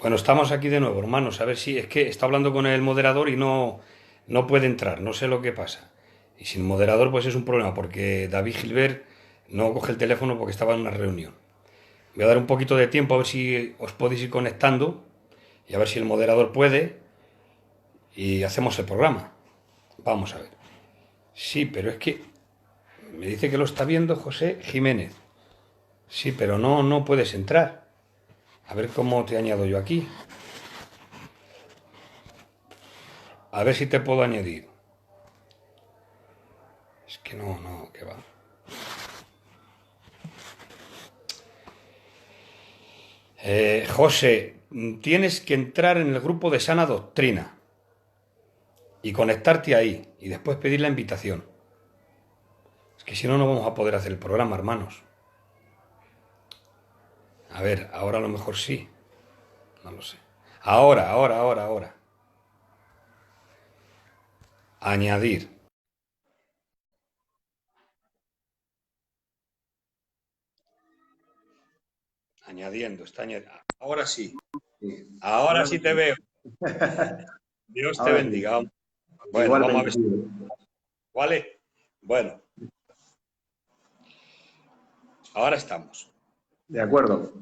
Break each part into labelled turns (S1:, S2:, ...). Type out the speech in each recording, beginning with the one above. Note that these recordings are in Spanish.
S1: Bueno, estamos aquí de nuevo, hermanos. A ver si es que está hablando con el moderador y no puede entrar. No sé lo que pasa. Y sin moderador, pues es un problema, porque David Gilbert no coge el teléfono porque estaba en una reunión. Voy a dar un poquito de tiempo a ver si os podéis ir conectando y a ver si el moderador puede y hacemos el programa. Vamos a ver. Sí, pero es que me dice que lo está viendo José Jiménez. Sí, pero no puedes entrar. A ver cómo te añado yo aquí. A ver si te puedo añadir. Es que no, que va. José, tienes que entrar en el grupo de Sana Doctrina y conectarte ahí y después pedir la invitación. Es que si no, no vamos a poder hacer el programa, hermanos. A ver, ahora a lo mejor sí. No lo sé. Ahora. Añadir. Añadiendo. Ahora sí.
S2: Sí.
S1: Ahora
S2: Ahora
S1: sí te veo. Dios te
S2: ahora sí.
S1: bendiga. Bueno, vamos a
S2: Igualmente,
S1: ver.
S2: tío.
S1: ¿Vale? Bueno, ahora estamos.
S2: De acuerdo.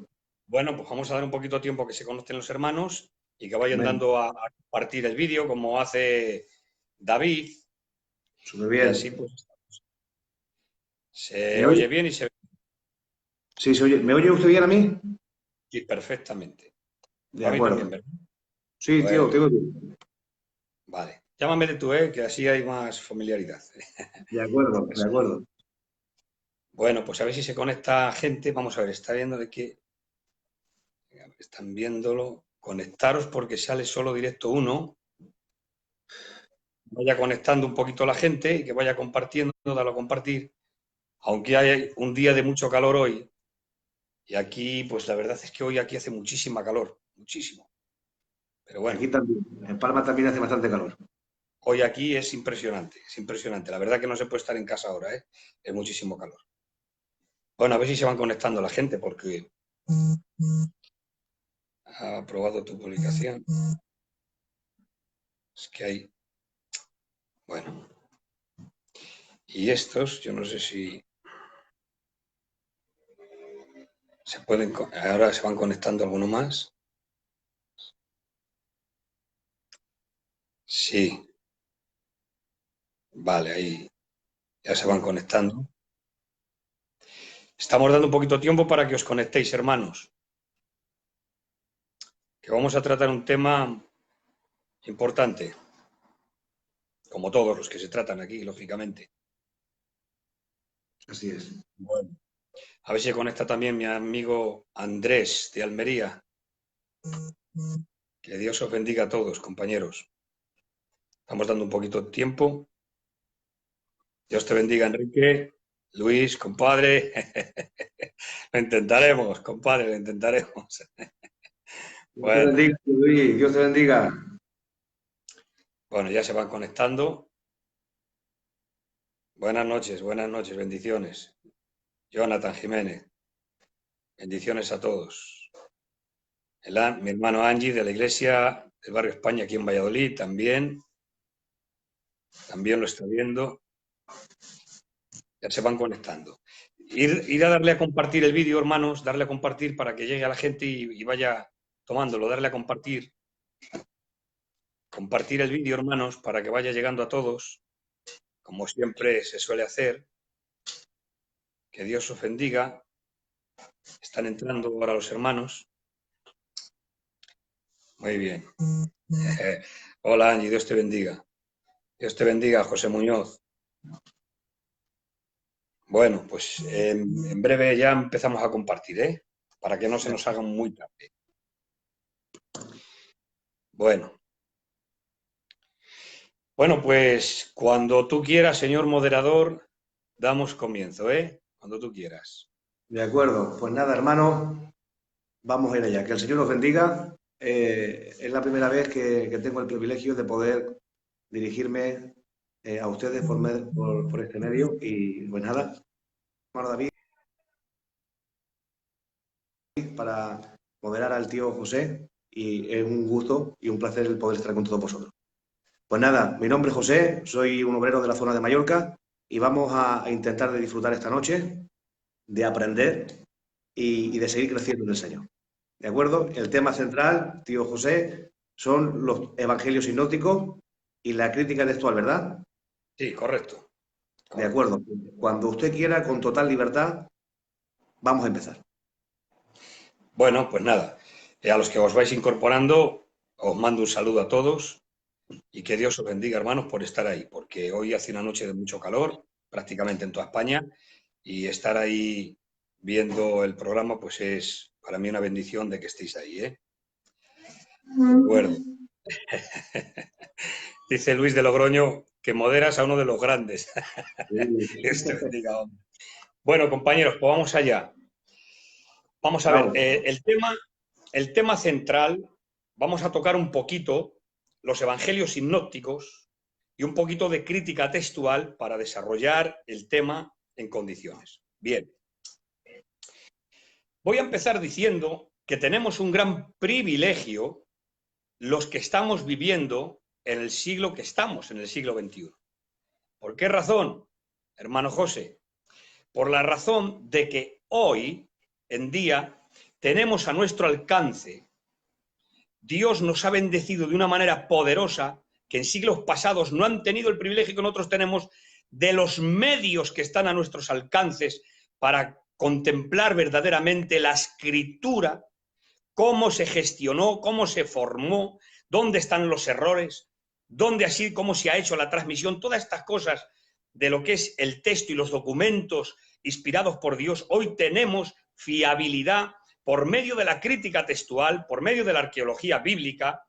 S1: Bueno, pues vamos a dar un poquito de tiempo a que se conozcan los hermanos y que vayan
S2: Amén.
S1: dando a compartir el vídeo como hace David.
S2: Súper
S1: Y así
S2: bien.
S1: pues se
S2: ¿Me oye?
S1: oye bien y se ve
S2: Sí, se oye. ¿Me oye usted bien a mí?
S1: perfectamente.
S2: De
S1: A mí también,
S2: acuerdo.
S1: ¿verdad?
S2: Sí, tío,
S1: Bueno,
S2: te oigo bien.
S1: vale. Llámame de tú, que así hay más familiaridad.
S2: De acuerdo, de acuerdo.
S1: Bueno, pues a ver si se conecta gente. Vamos a ver, está viendo de qué. Están viéndolo. Conectaros porque sale solo directo uno. Vaya conectando un poquito la gente y que vaya compartiendo, dalo a compartir. Aunque hay un día de mucho calor hoy, y aquí, pues la verdad es que hoy aquí hace muchísima calor, muchísimo. Pero
S2: Aquí
S1: bueno,
S2: también. En Palma también hace bastante calor.
S1: hoy aquí es impresionante, es impresionante. La verdad que no se puede estar en casa ahora, ¿eh? Es muchísimo calor. Bueno, a ver si se van conectando la gente, porque ha aprobado tu publicación. Es que hay, bueno, y estos, yo no sé si se pueden, ahora se van conectando alguno más. Sí, vale, ahí ya se van conectando. Estamos dando un poquito de tiempo para que os conectéis, hermanos, que vamos a tratar un tema importante, como todos los que se tratan aquí, lógicamente.
S2: Así es.
S1: Bueno, a ver si se conecta también mi amigo Andrés de Almería. Que Dios os bendiga a todos, compañeros. Estamos dando un poquito de tiempo. Dios te bendiga, Enrique. Luis, compadre. Lo intentaremos, compadre, lo intentaremos.
S2: Dios te
S1: Bueno,
S2: bendiga, Luis. Dios te bendiga.
S1: bueno, ya se van conectando. Buenas noches, bendiciones. Jonathan Jiménez, bendiciones a todos. Mi hermano Angie de la iglesia del barrio España aquí en Valladolid también lo está viendo. Ya se van conectando. Ir a darle a compartir el vídeo, hermanos, darle a compartir para que llegue a la gente y vaya tomándolo, darle a compartir. Compartir el vídeo, hermanos, para que vaya llegando a todos, como siempre se suele hacer. Que Dios os bendiga. Están entrando ahora los hermanos. Muy bien. Hola, Angie, Dios te bendiga. Dios te bendiga, José Muñoz. Bueno, pues en breve ya empezamos a compartir, ¿eh? Para que no se nos haga muy tarde. Bueno, pues cuando tú quieras, señor moderador, damos comienzo, ¿eh? Cuando tú quieras.
S2: De acuerdo. Pues nada, hermano, vamos a ir allá. Que el Señor nos bendiga. Es la primera vez que tengo el privilegio de poder dirigirme a ustedes por este medio. Y pues nada, hermano David, para moderar al tío José. y es un gusto y un placer el poder estar con todos vosotros. Pues nada, mi nombre es José, soy un obrero de la zona de Mallorca y vamos a intentar de disfrutar esta noche, de aprender y de seguir creciendo en el Señor. ¿De acuerdo? El tema central, tío José, son los evangelios sinópticos y la crítica textual, ¿verdad?
S1: Sí, correcto.
S2: De
S1: Correcto.
S2: acuerdo. Cuando usted quiera, con total libertad, vamos a empezar.
S1: Bueno, pues nada, a los que os vais incorporando, os mando un saludo a todos y que Dios os bendiga, hermanos, por estar ahí, porque hoy hace una noche de mucho calor, prácticamente en toda España, y estar ahí viendo el programa, pues es para mí una bendición de que estéis ahí, ¿eh? De acuerdo. Dice Luis de Logroño que moderas a uno de los grandes. Dios te bendiga, hombre. Bueno, compañeros, pues vamos allá. Vamos a ver,
S2: Vamos.
S1: el tema central, vamos a tocar un poquito los evangelios sinópticos y un poquito de crítica textual para desarrollar el tema en condiciones. Bien, voy a empezar diciendo que tenemos un gran privilegio los que estamos viviendo en el siglo que estamos, en el siglo XXI. ¿Por qué razón, hermano José? Por la razón de que hoy en día tenemos a nuestro alcance, Dios nos ha bendecido de una manera poderosa que en siglos pasados no han tenido el privilegio que nosotros tenemos de los medios que están a nuestros alcances para contemplar verdaderamente la escritura, cómo se gestionó, cómo se formó, dónde están los errores, dónde así, cómo se ha hecho la transmisión, todas estas cosas de lo que es el texto y los documentos inspirados por Dios. Hoy tenemos fiabilidad por medio de la crítica textual, por medio de la arqueología bíblica.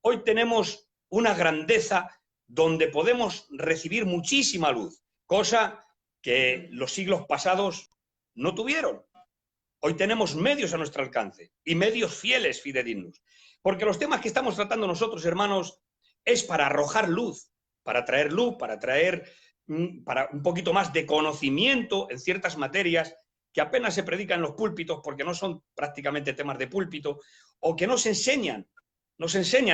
S1: Hoy tenemos una grandeza donde podemos recibir muchísima luz, cosa que los siglos pasados no tuvieron. Hoy tenemos medios a nuestro alcance y medios fieles, fidedignos. Porque los temas que estamos tratando nosotros, hermanos, es para arrojar luz, para traer luz, para traer para un poquito más de conocimiento en ciertas materias que apenas se predican en los púlpitos porque no son prácticamente temas de púlpito o que no se enseñan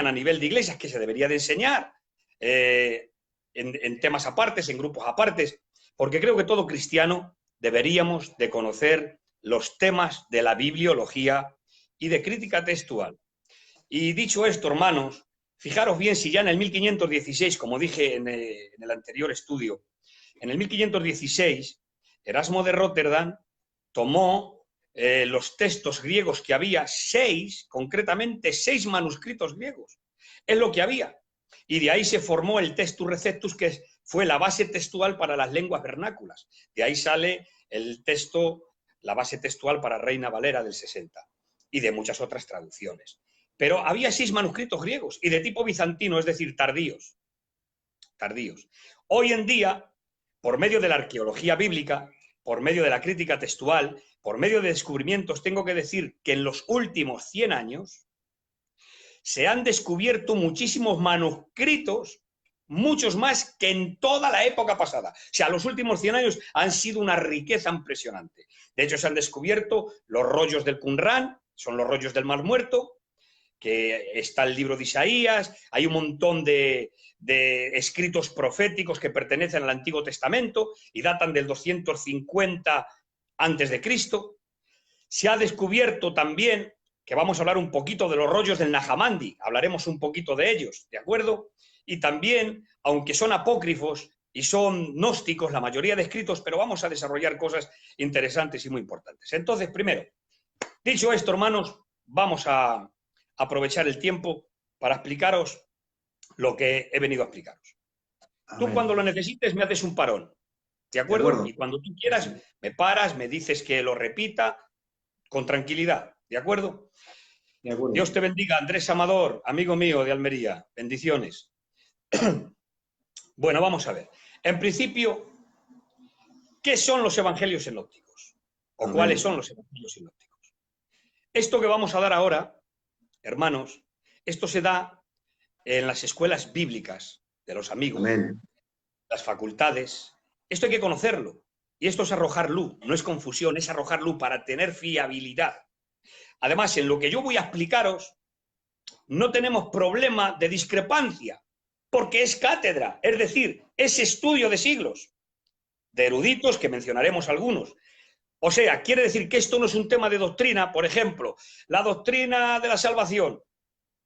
S1: a nivel de iglesias, que se debería de enseñar en temas apartes, en grupos apartes, porque creo que todo cristiano deberíamos de conocer los temas de la bibliología y de crítica textual. Y dicho esto, hermanos, fijaros bien si ya en el 1516, como dije en el anterior estudio, en el 1516, Erasmo de Róterdam tomó los textos griegos que había, concretamente seis manuscritos griegos, es lo que había. Y de ahí se formó el Textus Receptus, que fue la base textual para las lenguas vernáculas. De ahí sale el texto, la base textual para Reina Valera del 60 y de muchas otras traducciones. Pero había 6 manuscritos griegos y de tipo bizantino, es decir, tardíos. Hoy en día, por medio de la arqueología bíblica, por medio de la crítica textual, por medio de descubrimientos, tengo que decir que en los últimos 100 años se han descubierto muchísimos manuscritos, muchos más que en toda la época pasada. O sea, los últimos 100 años han sido una riqueza impresionante. De hecho, se han descubierto los rollos del Qumrán, son los rollos del Mar Muerto, que está el libro de Isaías, hay un montón de escritos proféticos que pertenecen al Antiguo Testamento y datan del 250 antes de Cristo. Se ha descubierto también, que vamos a hablar un poquito de los rollos del Najamandi, hablaremos un poquito de ellos, ¿de acuerdo? Y también, aunque son apócrifos y son gnósticos la mayoría de escritos, pero vamos a desarrollar cosas interesantes y muy importantes. Entonces, primero, dicho esto, hermanos, vamos a aprovechar el tiempo para explicaros lo que he venido a explicaros. Tú cuando lo necesites me haces un parón, ¿de acuerdo? Y cuando tú quieras me paras, me dices que lo repita con tranquilidad, ¿de acuerdo?
S2: De acuerdo.
S1: Dios te bendiga, Andrés Amador, amigo mío de Almería, bendiciones. Bueno, vamos a ver. En principio, ¿qué son los evangelios sinópticos? ¿O cuáles son los evangelios sinópticos? Esto que vamos a dar ahora, hermanos, esto se da en las escuelas bíblicas de los amigos, las facultades. Esto hay que conocerlo. Y esto es arrojar luz, no es confusión, es arrojar luz para tener fiabilidad. Además, en lo que yo voy a explicaros, no tenemos problema de discrepancia, porque es cátedra, es decir, es estudio de siglos, de eruditos que mencionaremos algunos. O sea, quiere decir que esto no es un tema de doctrina, por ejemplo, la doctrina de la salvación,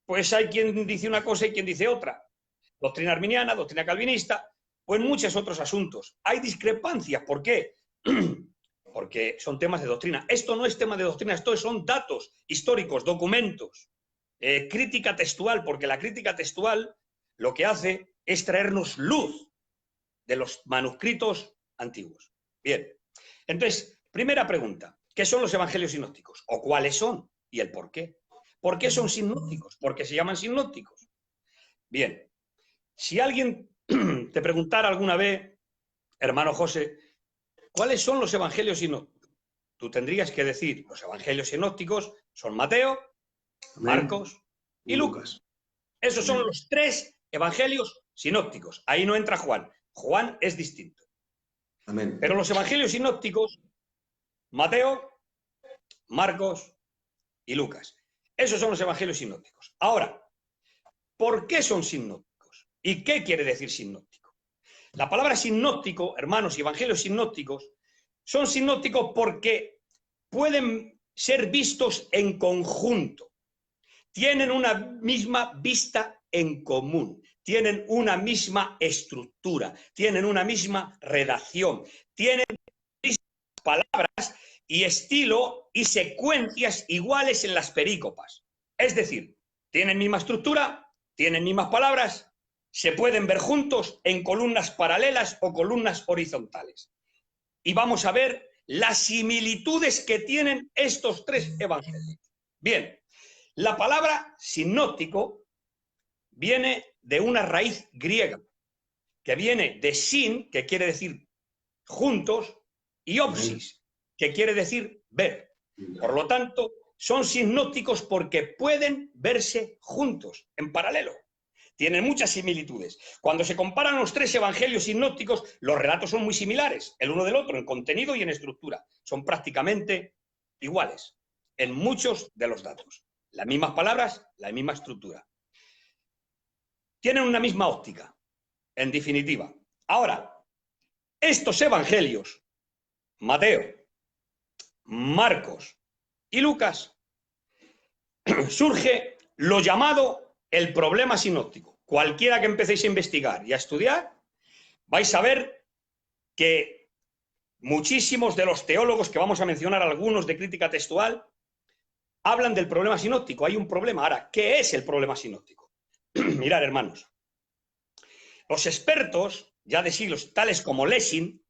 S1: pues hay quien dice una cosa y quien dice otra. Doctrina arminiana, doctrina calvinista, o en muchos otros asuntos. Hay discrepancias, ¿por qué? Porque son temas de doctrina. Esto no es tema de doctrina, esto son datos históricos, documentos, crítica textual, porque la crítica textual lo que hace es traernos luz de los manuscritos antiguos. Bien, entonces, primera pregunta, ¿qué son los evangelios sinópticos? ¿O cuáles son? ¿Y el por qué? ¿Por qué son sinópticos? ¿Por qué se llaman sinópticos? Bien, si alguien te preguntara alguna vez, hermano José, ¿cuáles son los evangelios sinópticos? Tú tendrías que decir, los evangelios sinópticos son Mateo, Marcos y Lucas. Esos son los 3 evangelios sinópticos. Ahí no entra Juan. Juan es distinto.
S2: Amén.
S1: Pero los evangelios sinópticos, Mateo, Marcos y Lucas. Esos son los evangelios sinópticos. Ahora, ¿por qué son sinópticos? ¿Y qué quiere decir sinóptico? La palabra sinóptico, hermanos, y evangelios sinópticos, son sinópticos porque pueden ser vistos en conjunto. Tienen una misma vista en común, tienen una misma estructura, tienen una misma redacción, tienen mismas palabras y estilo y secuencias iguales en las perícopas. Es decir, tienen misma estructura, tienen mismas palabras, se pueden ver juntos en columnas paralelas o columnas horizontales. Y vamos a ver las similitudes que tienen estos 3 evangelios. Bien, la palabra sinóptico viene de una raíz griega, que viene de sin, que quiere decir juntos, y opsis, que quiere decir ver. Por lo tanto, son sinópticos porque pueden verse juntos, en paralelo. Tienen muchas similitudes. Cuando se comparan los 3 evangelios sinópticos, los relatos son muy similares, el uno del otro, en contenido y en estructura. Son prácticamente iguales en muchos de los datos. Las mismas palabras, la misma estructura. Tienen una misma óptica, en definitiva. Ahora, estos evangelios, Mateo, Marcos y Lucas, surge lo llamado el problema sinóptico. Cualquiera que empecéis a investigar y a estudiar, vais a ver que muchísimos de los teólogos, que vamos a mencionar algunos de crítica textual, hablan del problema sinóptico. Hay un problema. Ahora, ¿qué es el problema sinóptico? Mirad, hermanos, los expertos ya de siglos, tales como Lessing,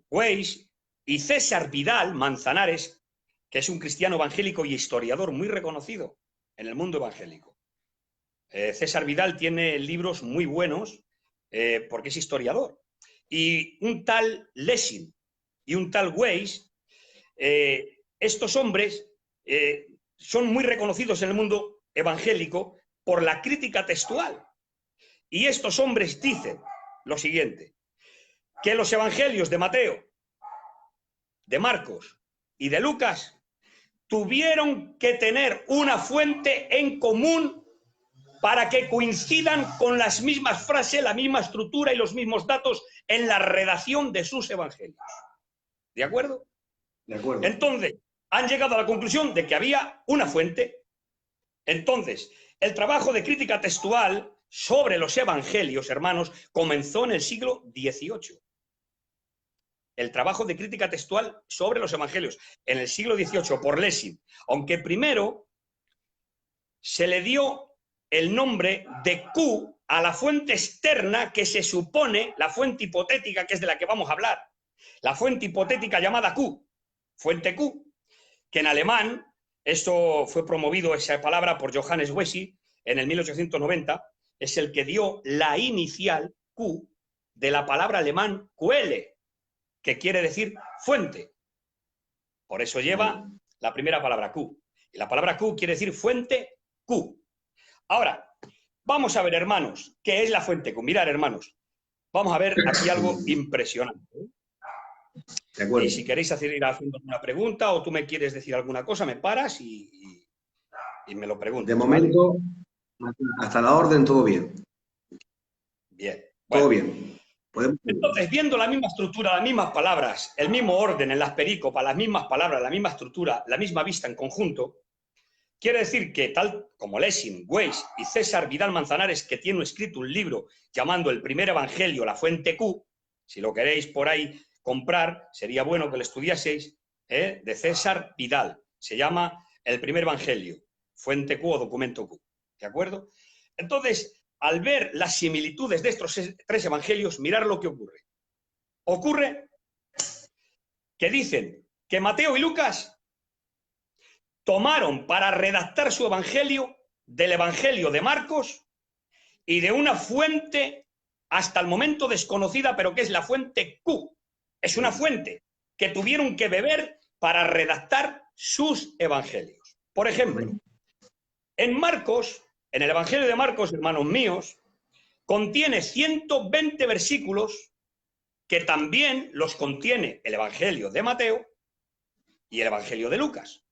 S1: Weiss y César Vidal Manzanares, que es un cristiano evangélico y historiador muy reconocido en el mundo evangélico. César Vidal tiene libros muy buenos porque es historiador. Y un tal Lessing y un tal Weiss, estos hombres son muy reconocidos en el mundo evangélico por la crítica textual. Y estos hombres dicen lo siguiente, que los evangelios de Mateo, de Marcos y de Lucas tuvieron que tener una fuente en común para que coincidan con las mismas frases, la misma estructura y los mismos datos en la redacción de sus evangelios. ¿De acuerdo?
S2: De acuerdo.
S1: Entonces, han llegado a la conclusión de que había una fuente. Entonces, el trabajo de crítica textual sobre los evangelios, hermanos, comenzó en el siglo XVIII. El trabajo de crítica textual sobre los evangelios en el siglo XVIII por Lessing, aunque primero se le dio el nombre de Q a la fuente externa que se supone, la fuente hipotética, que es de la que vamos a hablar, la fuente hipotética llamada Q, fuente Q, que en alemán, esto fue promovido, esa palabra, por Johannes Wessel en el 1890, es el que dio la inicial Q de la palabra alemán Quelle, que quiere decir fuente. Por eso lleva la primera palabra Q. Y la palabra Q quiere decir fuente Q. Ahora, vamos a ver, hermanos, ¿qué es la fuente Q? Mirad, hermanos, vamos a ver aquí algo impresionante.
S2: De acuerdo.
S1: Y si queréis ir haciendo una pregunta o tú me quieres decir alguna cosa, me paras y me lo preguntas.
S2: De momento,
S1: ¿vale?
S2: Hasta la orden, todo bien.
S1: Bien.
S2: Todo
S1: Bueno,
S2: bien. Podemos...
S1: entonces, viendo la misma estructura, las mismas palabras, el mismo orden en las perícopas, las mismas palabras, la misma estructura, la misma vista en conjunto, quiere decir que tal como Lessing, Weiss y César Vidal Manzanares, que tiene escrito un libro llamando El primer evangelio, la fuente Q, si lo queréis por ahí comprar, sería bueno que lo estudiaseis, de César Vidal. Se llama El primer evangelio, fuente Q o documento Q. ¿De acuerdo? Entonces, al ver las similitudes de estos tres evangelios, mirar lo que ocurre. Ocurre que dicen que Mateo y Lucas tomaron para redactar su evangelio del evangelio de Marcos y de una fuente hasta el momento desconocida, pero que es la fuente Q. Es una fuente que tuvieron que beber para redactar sus evangelios. Por ejemplo, en Marcos, en el evangelio de Marcos, hermanos míos, contiene 120 versículos que también los contiene el evangelio de Mateo y el evangelio de Lucas.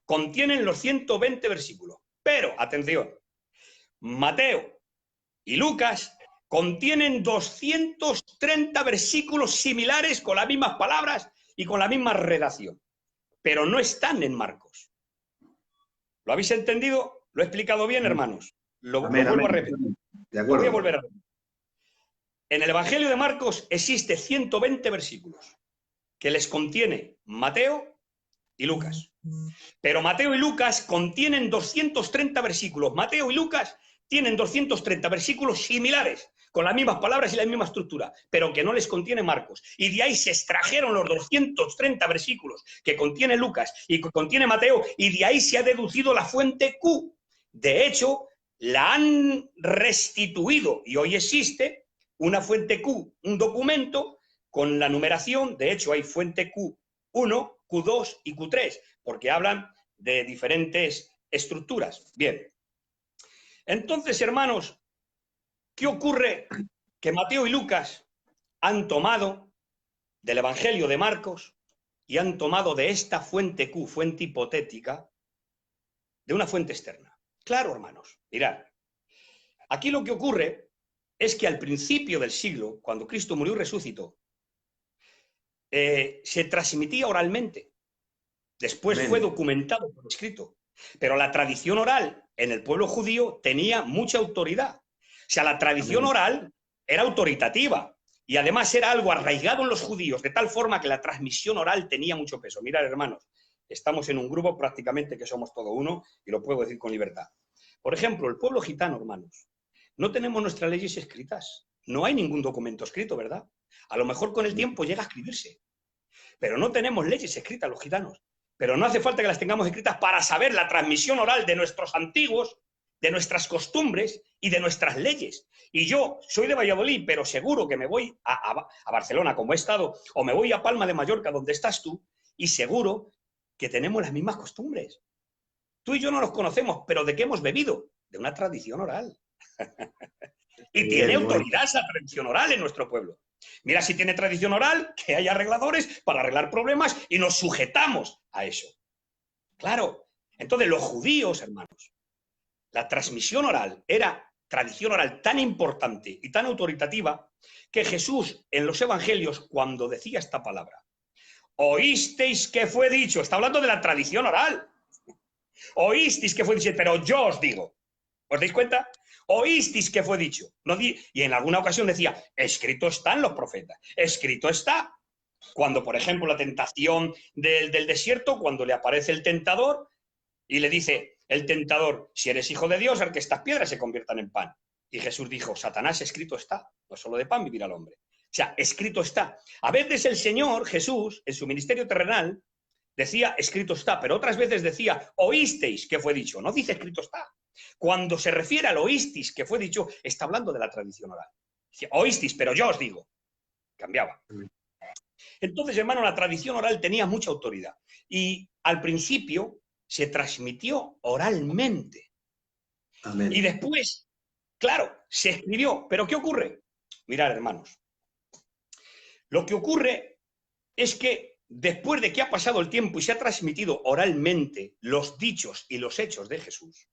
S1: Contienen los 120 versículos. Pero, atención, Mateo y Lucas contienen 230 versículos similares con las mismas palabras y con la misma redacción, pero no están en Marcos. ¿Lo habéis entendido? ¿Lo he explicado bien, hermanos? Lo vuelvo a repetir.
S2: De
S1: Lo voy a
S2: acuerdo.
S1: volver a repetir. En el Evangelio de Marcos existe 120 versículos que les contiene Mateo y Lucas. Pero Mateo y Lucas contienen 230 versículos. Mateo y Lucas tienen 230 versículos similares, con las mismas palabras y la misma estructura, pero que no les contiene Marcos. Y de ahí se extrajeron los 230 versículos que contiene Lucas y que contiene Mateo, y de ahí se ha deducido la fuente Q. De hecho, la han restituido y hoy existe una fuente Q, un documento con la numeración. De hecho, hay fuente Q1, Q2 y Q3, porque hablan de diferentes estructuras. Bien. Entonces, hermanos, ¿qué ocurre? Que Mateo y Lucas han tomado del Evangelio de Marcos y han tomado de esta fuente Q, fuente hipotética, de una fuente externa. Claro, hermanos, mirad. Aquí lo que ocurre es que al principio del siglo, cuando Cristo murió y resucitó, se transmitía oralmente. Después fue documentado por escrito. Pero la tradición oral en el pueblo judío tenía mucha autoridad. O sea, la tradición oral era autoritativa y además era algo arraigado en los judíos, de tal forma que la transmisión oral tenía mucho peso. Mirad, hermanos, estamos en un grupo prácticamente que somos todo uno y lo puedo decir con libertad. Por ejemplo, el pueblo gitano, hermanos, no tenemos nuestras leyes escritas. No hay ningún documento escrito, ¿verdad? A lo mejor con el tiempo llega a escribirse. Pero no tenemos leyes escritas los gitanos. Pero no hace falta que las tengamos escritas para saber la transmisión oral de nuestros antiguos, de nuestras costumbres y de nuestras leyes. Y yo soy de Valladolid, pero seguro que me voy a Barcelona, como he estado, o me voy a Palma de Mallorca, donde estás tú, y seguro que tenemos las mismas costumbres. Tú y yo no los conocemos, pero ¿de qué hemos bebido? De una tradición oral. Y tiene autoridad esa tradición oral en nuestro pueblo. Mira si tiene tradición oral, que hay arregladores para arreglar problemas y nos sujetamos a eso. Claro. Entonces los judíos, hermanos, la transmisión oral era tradición oral tan importante y tan autoritativa que Jesús en los evangelios, cuando decía esta palabra, oísteis que fue dicho, está hablando de la tradición oral, oísteis que fue dicho, pero yo os digo, ¿os dais cuenta? Oísteis que fue dicho. Y en alguna ocasión decía, escrito está en los profetas, escrito está. Cuando, por ejemplo, la tentación del desierto, cuando le aparece el tentador y le dice el tentador, si eres hijo de Dios, haz que estas piedras se conviertan en pan. Y Jesús dijo, Satanás, escrito está, no solo de pan vivirá el hombre. O sea, escrito está. A veces el Señor Jesús, en su ministerio terrenal, decía, escrito está, pero otras veces decía, oísteis que fue dicho. No dice escrito está. Cuando se refiere al oísteis que fue dicho, está hablando de la tradición oral. Dice, oísteis, pero yo os digo. Cambiaba. Entonces, hermano, la tradición oral tenía mucha autoridad. Y al principio se transmitió oralmente. Amén. Y después, claro, se escribió. ¿Pero qué ocurre? Mirad, hermanos. Lo que ocurre es que después de que ha pasado el tiempo y se ha transmitido oralmente los dichos y los hechos de Jesús,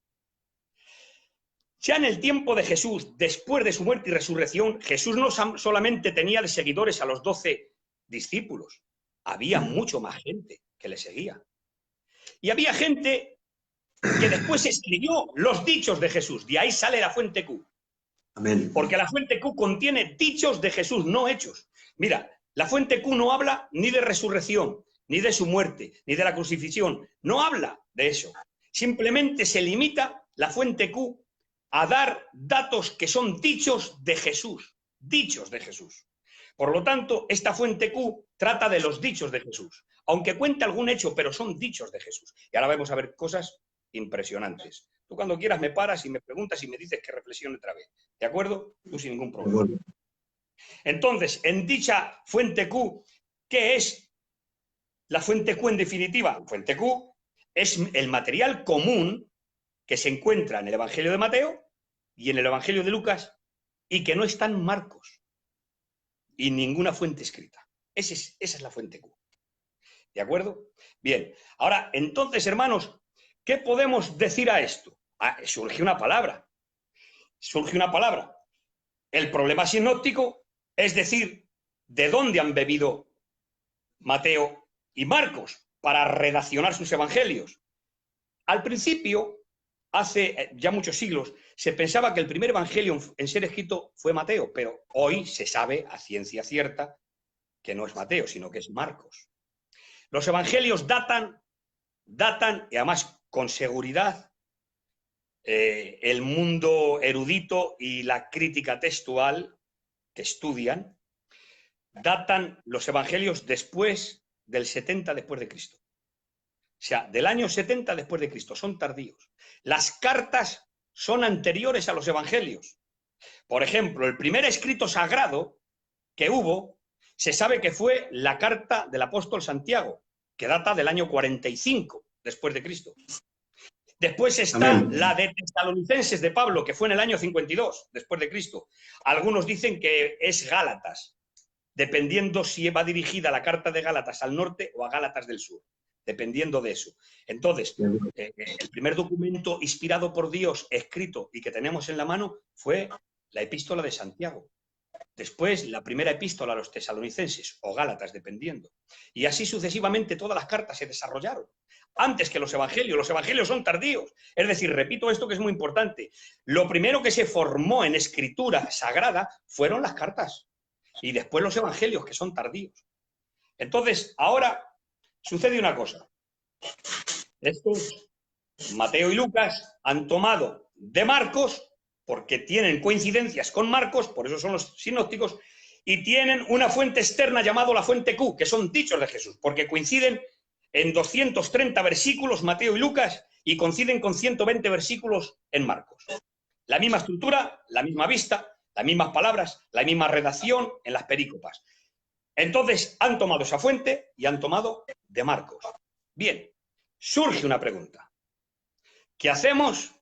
S3: Ya en el tiempo de Jesús, después de su muerte y resurrección, Jesús no solamente tenía de seguidores a los 12 discípulos, había mucho más gente que le seguía. Y había gente que después escribió los dichos de Jesús. De ahí sale la fuente Q.
S2: Amén.
S3: Porque la fuente Q contiene dichos de Jesús, no hechos. Mira, la fuente Q no habla ni de resurrección, ni de su muerte, ni de la crucifixión. No habla de eso. Simplemente se limita la fuente Q a dar datos que son dichos de Jesús. Dichos de Jesús. Por lo tanto, esta fuente Q trata de los dichos de Jesús. Aunque cuente algún hecho, pero son dichos de Jesús. Y ahora vamos a ver cosas impresionantes. Tú cuando quieras me paras y me preguntas y me dices que reflexione otra vez. ¿De acuerdo? Tú sin ningún problema. Entonces, en dicha fuente Q, ¿qué es la fuente Q en definitiva? Fuente Q es el material común que se encuentra en el Evangelio de Mateo y en el Evangelio de Lucas y que no está en Marcos y ninguna fuente escrita. Esa es la fuente Q. ¿De acuerdo? Bien. Ahora, entonces, hermanos, ¿qué podemos decir a esto? Surge una palabra. Surge una palabra. El problema sinóptico, es decir, ¿de dónde han bebido Mateo y Marcos para redaccionar sus evangelios? Al principio, hace ya muchos siglos, se pensaba que el primer evangelio en ser escrito fue Mateo, pero hoy se sabe a ciencia cierta que no es Mateo, sino que es Marcos. Los evangelios datan y además con seguridad el mundo erudito y la crítica textual que estudian, datan los evangelios después del 70 después de Cristo. O sea, del año 70 después de Cristo, son tardíos. Las cartas son anteriores a los evangelios. Por ejemplo, el primer escrito sagrado que hubo, se sabe que fue la carta del apóstol Santiago, que data del año 45 después de Cristo. Después está
S2: Amén.
S3: la de Tesalonicenses de Pablo, que fue en el año 52 después de Cristo. Algunos dicen que es Gálatas, dependiendo si va dirigida la carta de Gálatas al norte o a Gálatas del sur, dependiendo de eso. Entonces, el primer documento inspirado por Dios, escrito y que tenemos en la mano, fue la epístola de Santiago. Después, la primera epístola a los tesalonicenses o Gálatas, dependiendo. Y así sucesivamente todas las cartas se desarrollaron. Antes que los evangelios son tardíos. Es decir, repito esto que es muy importante, lo primero que se formó en escritura sagrada fueron las cartas y después los evangelios, que son tardíos. Entonces, ahora sucede una cosa. Estos, Mateo y Lucas, han tomado de Marcos, porque tienen coincidencias con Marcos, por eso son los sinópticos, y tienen una fuente externa llamada la fuente Q, que son dichos de Jesús, porque coinciden en 230 versículos Mateo y Lucas y coinciden con 120 versículos en Marcos. La misma estructura, la misma vista, las mismas palabras, la misma redacción en las perícopas. Entonces han tomado esa fuente y han tomado de Marcos. Bien, surge una pregunta. ¿Qué hacemos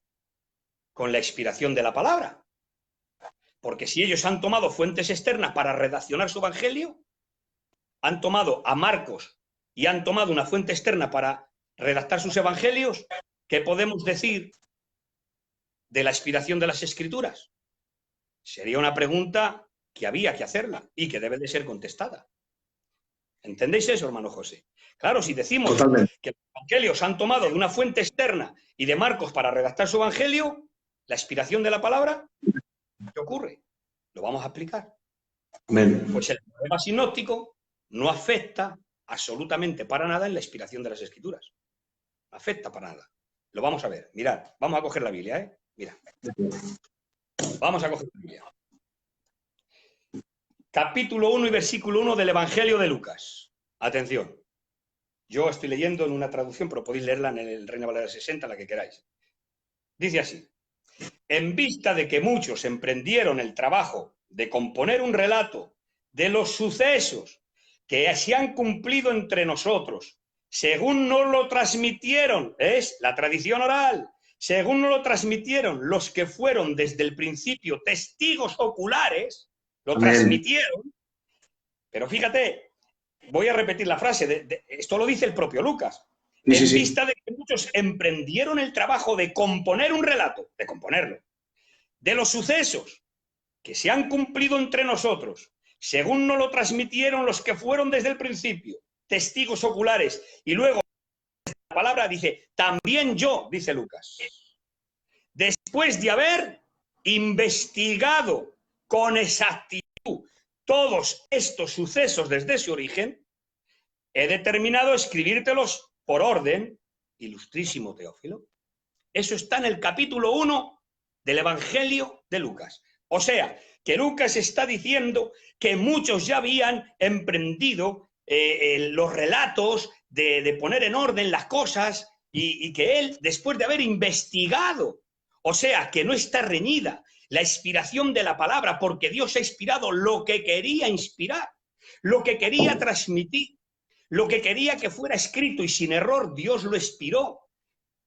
S3: con la inspiración de la palabra? Porque si ellos han tomado fuentes externas para redaccionar su evangelio, han tomado a Marcos y han tomado una fuente externa para redactar sus evangelios, ¿qué podemos decir de la inspiración de las escrituras? Sería una pregunta que había que hacerla y que debe de ser contestada. ¿Entendéis eso, hermano José? Claro, si decimos
S2: Totalmente.
S3: que los evangelios han tomado de una fuente externa y de Marcos para redactar su evangelio, la inspiración de la palabra, ¿qué ocurre? Lo vamos a explicar.
S2: Amén.
S3: Pues el problema sinóptico no afecta absolutamente para nada en la inspiración de las escrituras. No afecta para nada. Lo vamos a ver. Mirad, vamos a coger la Biblia, ¿eh? Mira. Vamos a coger la Biblia. Capítulo 1 y versículo 1 del Evangelio de Lucas. Atención. Yo estoy leyendo en una traducción, pero podéis leerla en el Reina Valera 60, la que queráis. Dice así. En vista de que muchos emprendieron el trabajo de componer un relato de los sucesos que se han cumplido entre nosotros, según nos lo transmitieron, es la tradición oral, según nos lo transmitieron los que fueron desde el principio testigos oculares, lo
S2: Amén.
S3: transmitieron, pero fíjate, voy a repetir la frase, esto lo dice el propio Lucas,
S2: Sí,
S3: en
S2: sí.
S3: vista de que muchos emprendieron el trabajo de componer un relato, de componerlo, de los sucesos que se han cumplido entre nosotros, según nos lo transmitieron los que fueron desde el principio, testigos oculares, y luego la palabra dice, también yo, dice Lucas, después de haber investigado con exactitud todos estos sucesos desde su origen, he determinado escribírtelos por orden, ilustrísimo Teófilo. Eso está en el capítulo 1 del Evangelio de Lucas. O sea, que Lucas está diciendo que muchos ya habían emprendido los relatos de poner en orden las cosas y que él, después de haber investigado, o sea, que no está reñida la inspiración de la palabra, porque Dios ha inspirado lo que quería inspirar, lo que quería transmitir, lo que quería que fuera escrito y sin error, Dios lo inspiró.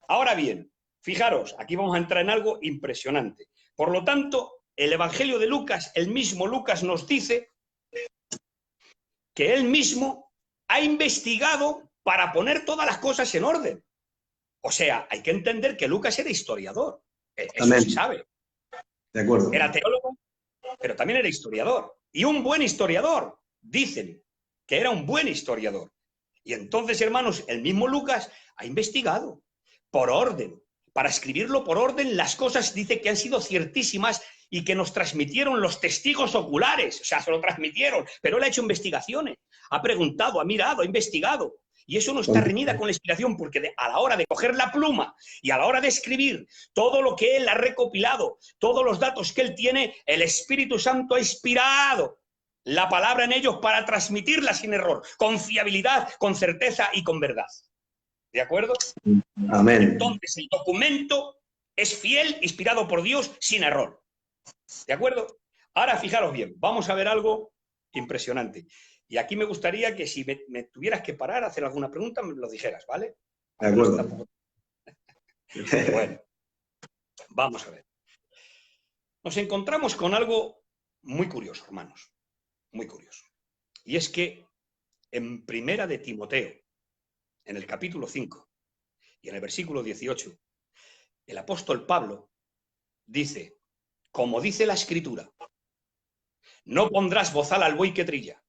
S3: Ahora bien, fijaros, aquí vamos a entrar en algo impresionante. Por lo tanto, el Evangelio de Lucas, el mismo Lucas nos dice que él mismo ha investigado para poner todas las cosas en orden. O sea, hay que entender que Lucas era historiador. Eso
S2: Amén.
S3: se sabe.
S2: De acuerdo.
S3: Era teólogo, pero también era historiador. Y un buen historiador. Dicen que era un buen historiador. Y entonces, hermanos, el mismo Lucas ha investigado por orden. Para escribirlo por orden, las cosas dice que han sido ciertísimas y que nos transmitieron los testigos oculares. O sea, se lo transmitieron, pero él ha hecho investigaciones. Ha preguntado, ha mirado, ha investigado. Y eso no está reñida con la inspiración, porque a la hora de coger la pluma y a la hora de escribir todo lo que él ha recopilado, todos los datos que él tiene, el Espíritu Santo ha inspirado la palabra en ellos para transmitirla sin error, con fiabilidad, con certeza y con verdad. ¿De acuerdo?
S2: Amén.
S3: Entonces el documento es fiel, inspirado por Dios, sin error. ¿De acuerdo? Ahora fijaros bien, vamos a ver algo impresionante. Y aquí me gustaría que si me tuvieras que parar a hacer alguna pregunta, me lo dijeras, ¿vale?
S2: De acuerdo.
S3: Bueno, vamos a ver. Nos encontramos con algo muy curioso, hermanos. Muy curioso. Y es que en Primera de Timoteo, en el capítulo 5 y en el versículo 18, el apóstol Pablo dice, como dice la Escritura, no pondrás bozal al buey que trilla,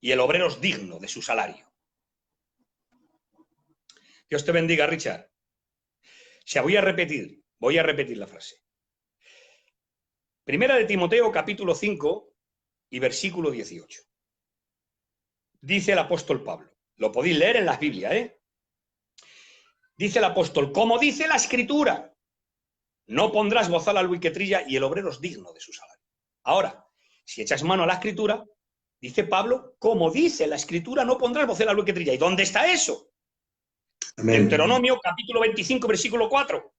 S3: y el obrero es digno de su salario. Dios te bendiga, Richard. O sea, voy a repetir la frase. Primera de Timoteo, capítulo 5 y versículo 18. Dice el apóstol Pablo, lo podéis leer en las Biblias, ¿eh? Dice el apóstol, como dice la Escritura, no pondrás bozal al buey que trilla y el obrero es digno de su salario. Ahora, si echas mano a la Escritura, dice Pablo, como dice la Escritura, no pondrás bozal al buey que trilla. ¿Y dónde está eso?
S2: Amén.
S3: Deuteronomio, capítulo 25, versículo 4.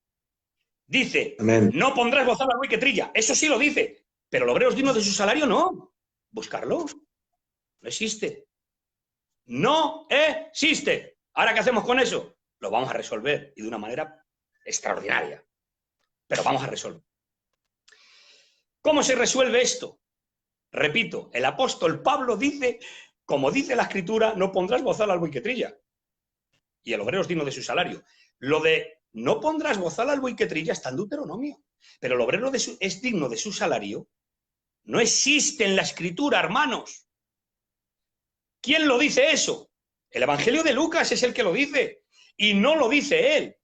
S3: Dice,
S2: Amén.
S3: no pondrás bozal al buey que trilla. Eso sí lo dice, pero el obrero es digno de su salario, no. Buscarlo. No existe. No existe. ¿Ahora qué hacemos con eso? Lo vamos a resolver y de una manera extraordinaria. Pero vamos a resolver. ¿Cómo se resuelve esto? Repito, el apóstol Pablo dice, como dice la Escritura, no pondrás bozal al buey que trilla. Y el obrero es digno de su salario. Lo de no pondrás bozal al buey que trilla está en Deuteronomio. Pero el obrero es digno de su salario. No existe en la Escritura, hermanos. ¿Quién lo dice eso? El Evangelio de Lucas es el que lo dice. Y no lo dice él.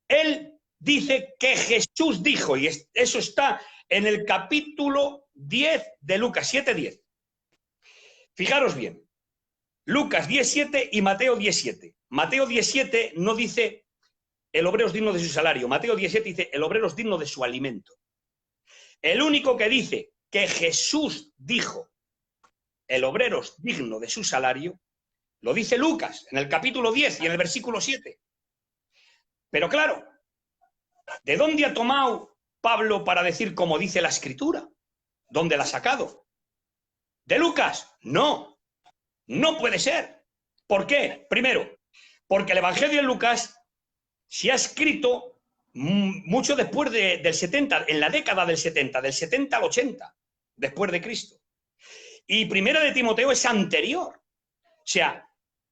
S3: Él dice que Jesús dijo, y eso está en el capítulo 10 de Lucas, 7:10. Fijaros bien. Lucas 10:7 y Mateo 10:7. Mateo 10:7 no dice el obrero es digno de su salario. Mateo 10:7 dice el obrero es digno de su alimento. El único que dice que Jesús dijo el obrero es digno de su salario, lo dice Lucas en el capítulo 10 y en el versículo 7. Pero claro, ¿de dónde ha tomado Pablo para decir como dice la Escritura? ¿Dónde la ha sacado? ¿De Lucas? No, no puede ser. ¿Por qué? Primero, porque el Evangelio de Lucas se ha escrito mucho después del 70, en la década del 70, del 70 al 80, después de Cristo. Y Primera de Timoteo es anterior. O sea,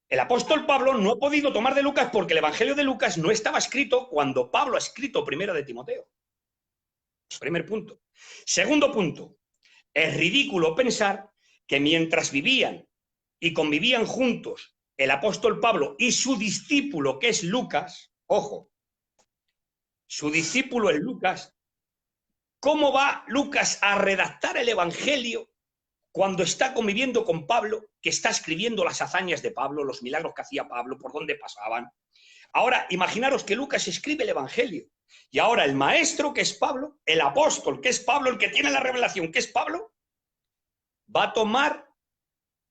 S3: el apóstol Pablo no ha podido tomar de Lucas porque el Evangelio de Lucas no estaba escrito cuando Pablo ha escrito Primera de Timoteo. Primer punto. Segundo punto, es ridículo pensar que mientras vivían y convivían juntos el apóstol Pablo y su discípulo, que es Lucas, ojo, su discípulo es Lucas, ¿cómo va Lucas a redactar el Evangelio cuando está conviviendo con Pablo, que está escribiendo las hazañas de Pablo, los milagros que hacía Pablo, por dónde pasaban? Ahora, imaginaros que Lucas escribe el Evangelio y ahora el maestro, que es Pablo, el apóstol, que es Pablo, el que tiene la revelación, que es Pablo, va a tomar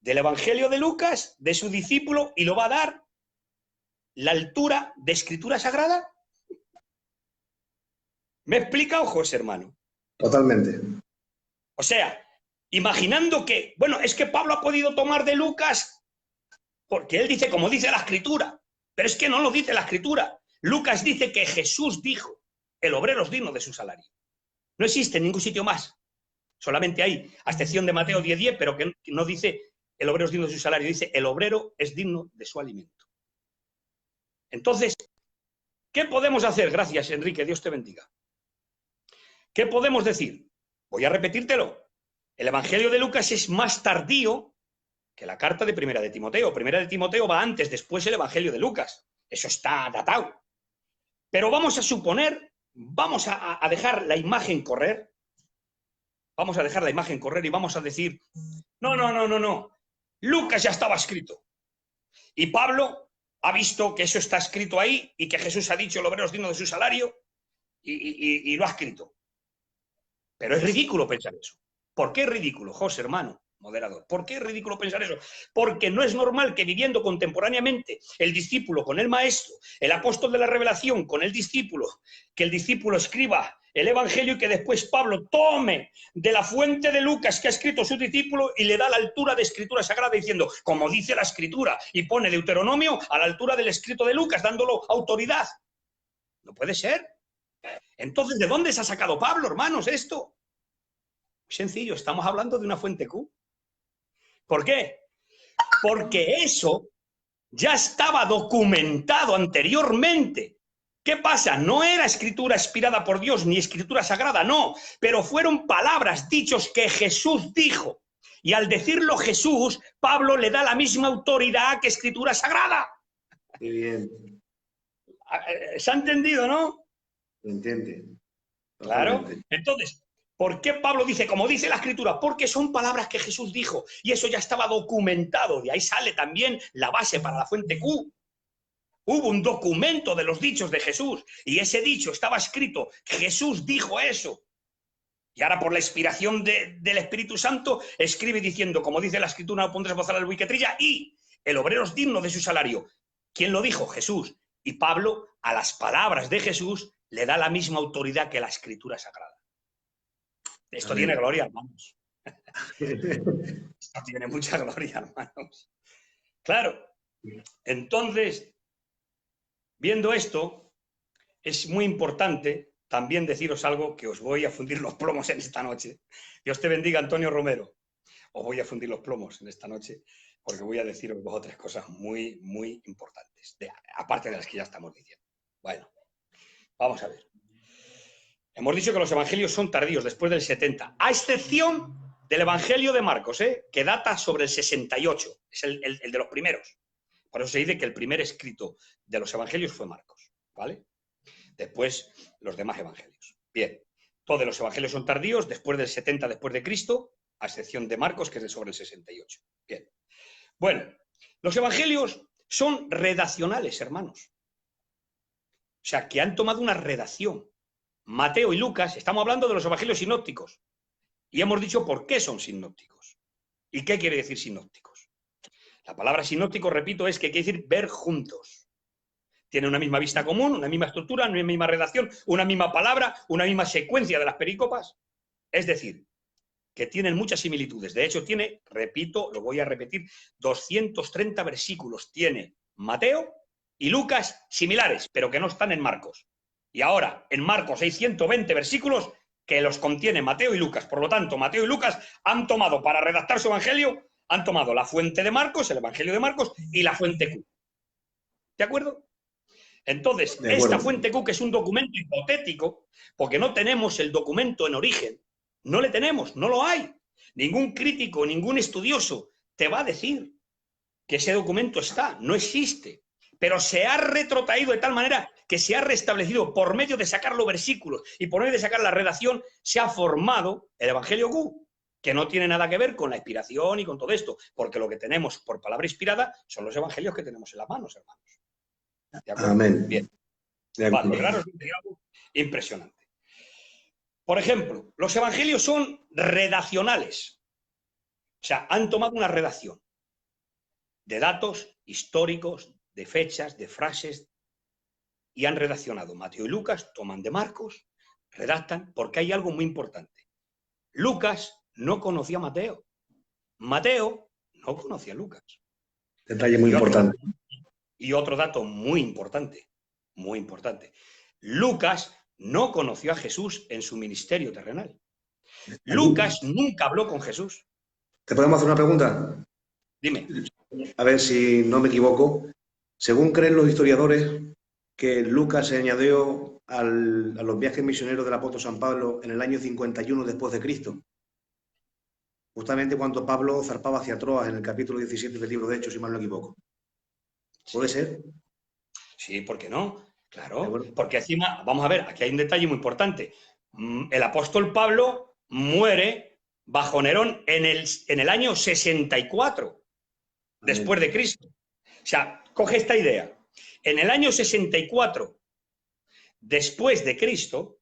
S3: del Evangelio de Lucas, de su discípulo, y lo va a dar la altura de escritura sagrada. ¿Me explica, ojos, hermano?
S2: Totalmente.
S3: O sea, imaginando que, bueno, es que Pablo ha podido tomar de Lucas porque él dice, como dice la escritura, pero es que no lo dice la escritura. Lucas dice que Jesús dijo, el obrero es digno de su salario. No existe en ningún sitio más. Solamente hay, a excepción de Mateo 10:10, pero que no dice el obrero es digno de su salario, dice el obrero es digno de su alimento. Entonces, ¿qué podemos hacer? Gracias, Enrique, Dios te bendiga. ¿Qué podemos decir? Voy a repetírtelo. El Evangelio de Lucas es más tardío que la carta de Primera de Timoteo. Primera de Timoteo va antes, después el Evangelio de Lucas. Eso está datado. Pero vamos a suponer, vamos a dejar la imagen correr. Vamos a dejar la imagen correr y vamos a decir, no. Lucas ya estaba escrito. Y Pablo ha visto que eso está escrito ahí y que Jesús ha dicho el obrero es digno de su salario y lo ha escrito. Pero es ridículo pensar eso. ¿Por qué es ridículo, José, hermano, moderador? ¿Por qué es ridículo pensar eso? Porque no es normal que viviendo contemporáneamente el discípulo con el maestro, el apóstol de la revelación con el discípulo, que el discípulo escriba el Evangelio y que después Pablo tome de la fuente de Lucas que ha escrito su discípulo y le da la altura de escritura sagrada diciendo, como dice la escritura, y pone Deuteronomio a la altura del escrito de Lucas, dándolo autoridad. No puede ser. Entonces, ¿de dónde se ha sacado Pablo, hermanos, esto? Muy sencillo, estamos hablando de una fuente Q. ¿Por qué? Porque eso ya estaba documentado anteriormente. ¿Qué pasa? No era escritura inspirada por Dios ni escritura sagrada, no, pero fueron palabras, dichos que Jesús dijo. Y al decirlo Jesús, Pablo le da la misma autoridad que escritura sagrada.
S2: Muy bien.
S3: ¿Se ha entendido, no?
S2: Se entiende.
S3: Claro.
S2: Totalmente.
S3: Entonces, ¿por qué Pablo dice, como dice la escritura? Porque son palabras que Jesús dijo y eso ya estaba documentado. De ahí sale también la base para la fuente Q. Hubo un documento de los dichos de Jesús y ese dicho estaba escrito. Jesús dijo eso. Y ahora por la inspiración del Espíritu Santo escribe diciendo, como dice la escritura, no pondrás voz a la luz que trilla, y el obrero es digno de su salario. ¿Quién lo dijo? Jesús. Y Pablo, a las palabras de Jesús, le da la misma autoridad que la escritura sagrada. Esto tiene gloria, hermanos. Esto tiene mucha gloria, hermanos. Claro. Entonces, viendo esto, es muy importante también deciros algo que os voy a fundir los plomos en esta noche. Dios te bendiga, Antonio Romero. Os voy a fundir los plomos en esta noche porque voy a deciros 2 o 3 cosas muy, muy importantes, aparte de las que ya estamos diciendo. Bueno, vamos a ver. Hemos dicho que los evangelios son tardíos, después del 70, a excepción del evangelio de Marcos, que data sobre el 68, es el de los primeros. Por eso se dice que el primer escrito de los evangelios fue Marcos, ¿vale? Después los demás evangelios. Bien, todos los evangelios son tardíos, después del 70 después de Cristo, a excepción de Marcos, que es de sobre el 68. Bien. Bueno, los evangelios son redaccionales, hermanos. O sea, que han tomado una redacción. Mateo y Lucas, estamos hablando de los evangelios sinópticos. Y hemos dicho por qué son sinópticos. ¿Y qué quiere decir sinópticos? La palabra sinóptico, repito, es que quiere decir ver juntos. Tiene una misma vista común, una misma estructura, una misma redacción, una misma palabra, una misma secuencia de las perícopas. Es decir, que tienen muchas similitudes. De hecho, tiene, repito, lo voy a repetir, 230 versículos tiene Mateo y Lucas similares, pero que no están en Marcos. Y ahora, en Marcos hay 120 versículos que los contiene Mateo y Lucas. Por lo tanto, Mateo y Lucas han tomado, para redactar su evangelio, han tomado la fuente de Marcos, el evangelio de Marcos, y la fuente Q. ¿De acuerdo? Entonces,
S2: De acuerdo.
S3: esta fuente Q, que es un documento hipotético, porque no tenemos el documento en origen, no le tenemos, no lo hay. Ningún crítico, ningún estudioso te va a decir que ese documento está, no existe. Pero se ha retrotraído de tal manera que se ha restablecido por medio de sacar los versículos y por medio de sacar la redacción, se ha formado el Evangelio Q, que no tiene nada que ver con la inspiración y con todo esto, porque lo que tenemos por palabra inspirada son los evangelios que tenemos en las manos, hermanos. ¿De acuerdo?
S2: Amén.
S3: Bien.
S2: De acuerdo.
S3: Vale, claro, es algo impresionante. Por ejemplo, los evangelios son redaccionales. O sea, han tomado una redacción de datos históricos, de fechas, de frases, y han redaccionado. Mateo y Lucas toman de Marcos, redactan, porque hay algo muy importante. Lucas no conocía a Mateo. Mateo no conocía a Lucas.
S2: Detalle muy importante.
S3: Y otro dato muy importante, muy importante. Lucas no conoció a Jesús en su ministerio terrenal. Lucas nunca habló con Jesús.
S2: ¿Te podemos hacer una pregunta?
S3: Dime.
S2: A ver si no me equivoco. Según creen los historiadores, que Lucas se añadió a los viajes misioneros del apóstol San Pablo en el año 51 después de Cristo. Justamente cuando Pablo zarpaba hacia Troas en el capítulo 17 del libro de Hechos, si mal no equivoco. ¿Puede ser?
S3: Sí, ¿por qué no? Claro,
S2: acuerdo.
S3: porque encima, vamos a ver, aquí hay un detalle muy importante. El apóstol Pablo muere bajo Nerón en el año 64, después de Cristo. O sea, coge esta idea. En el año 64, después de Cristo,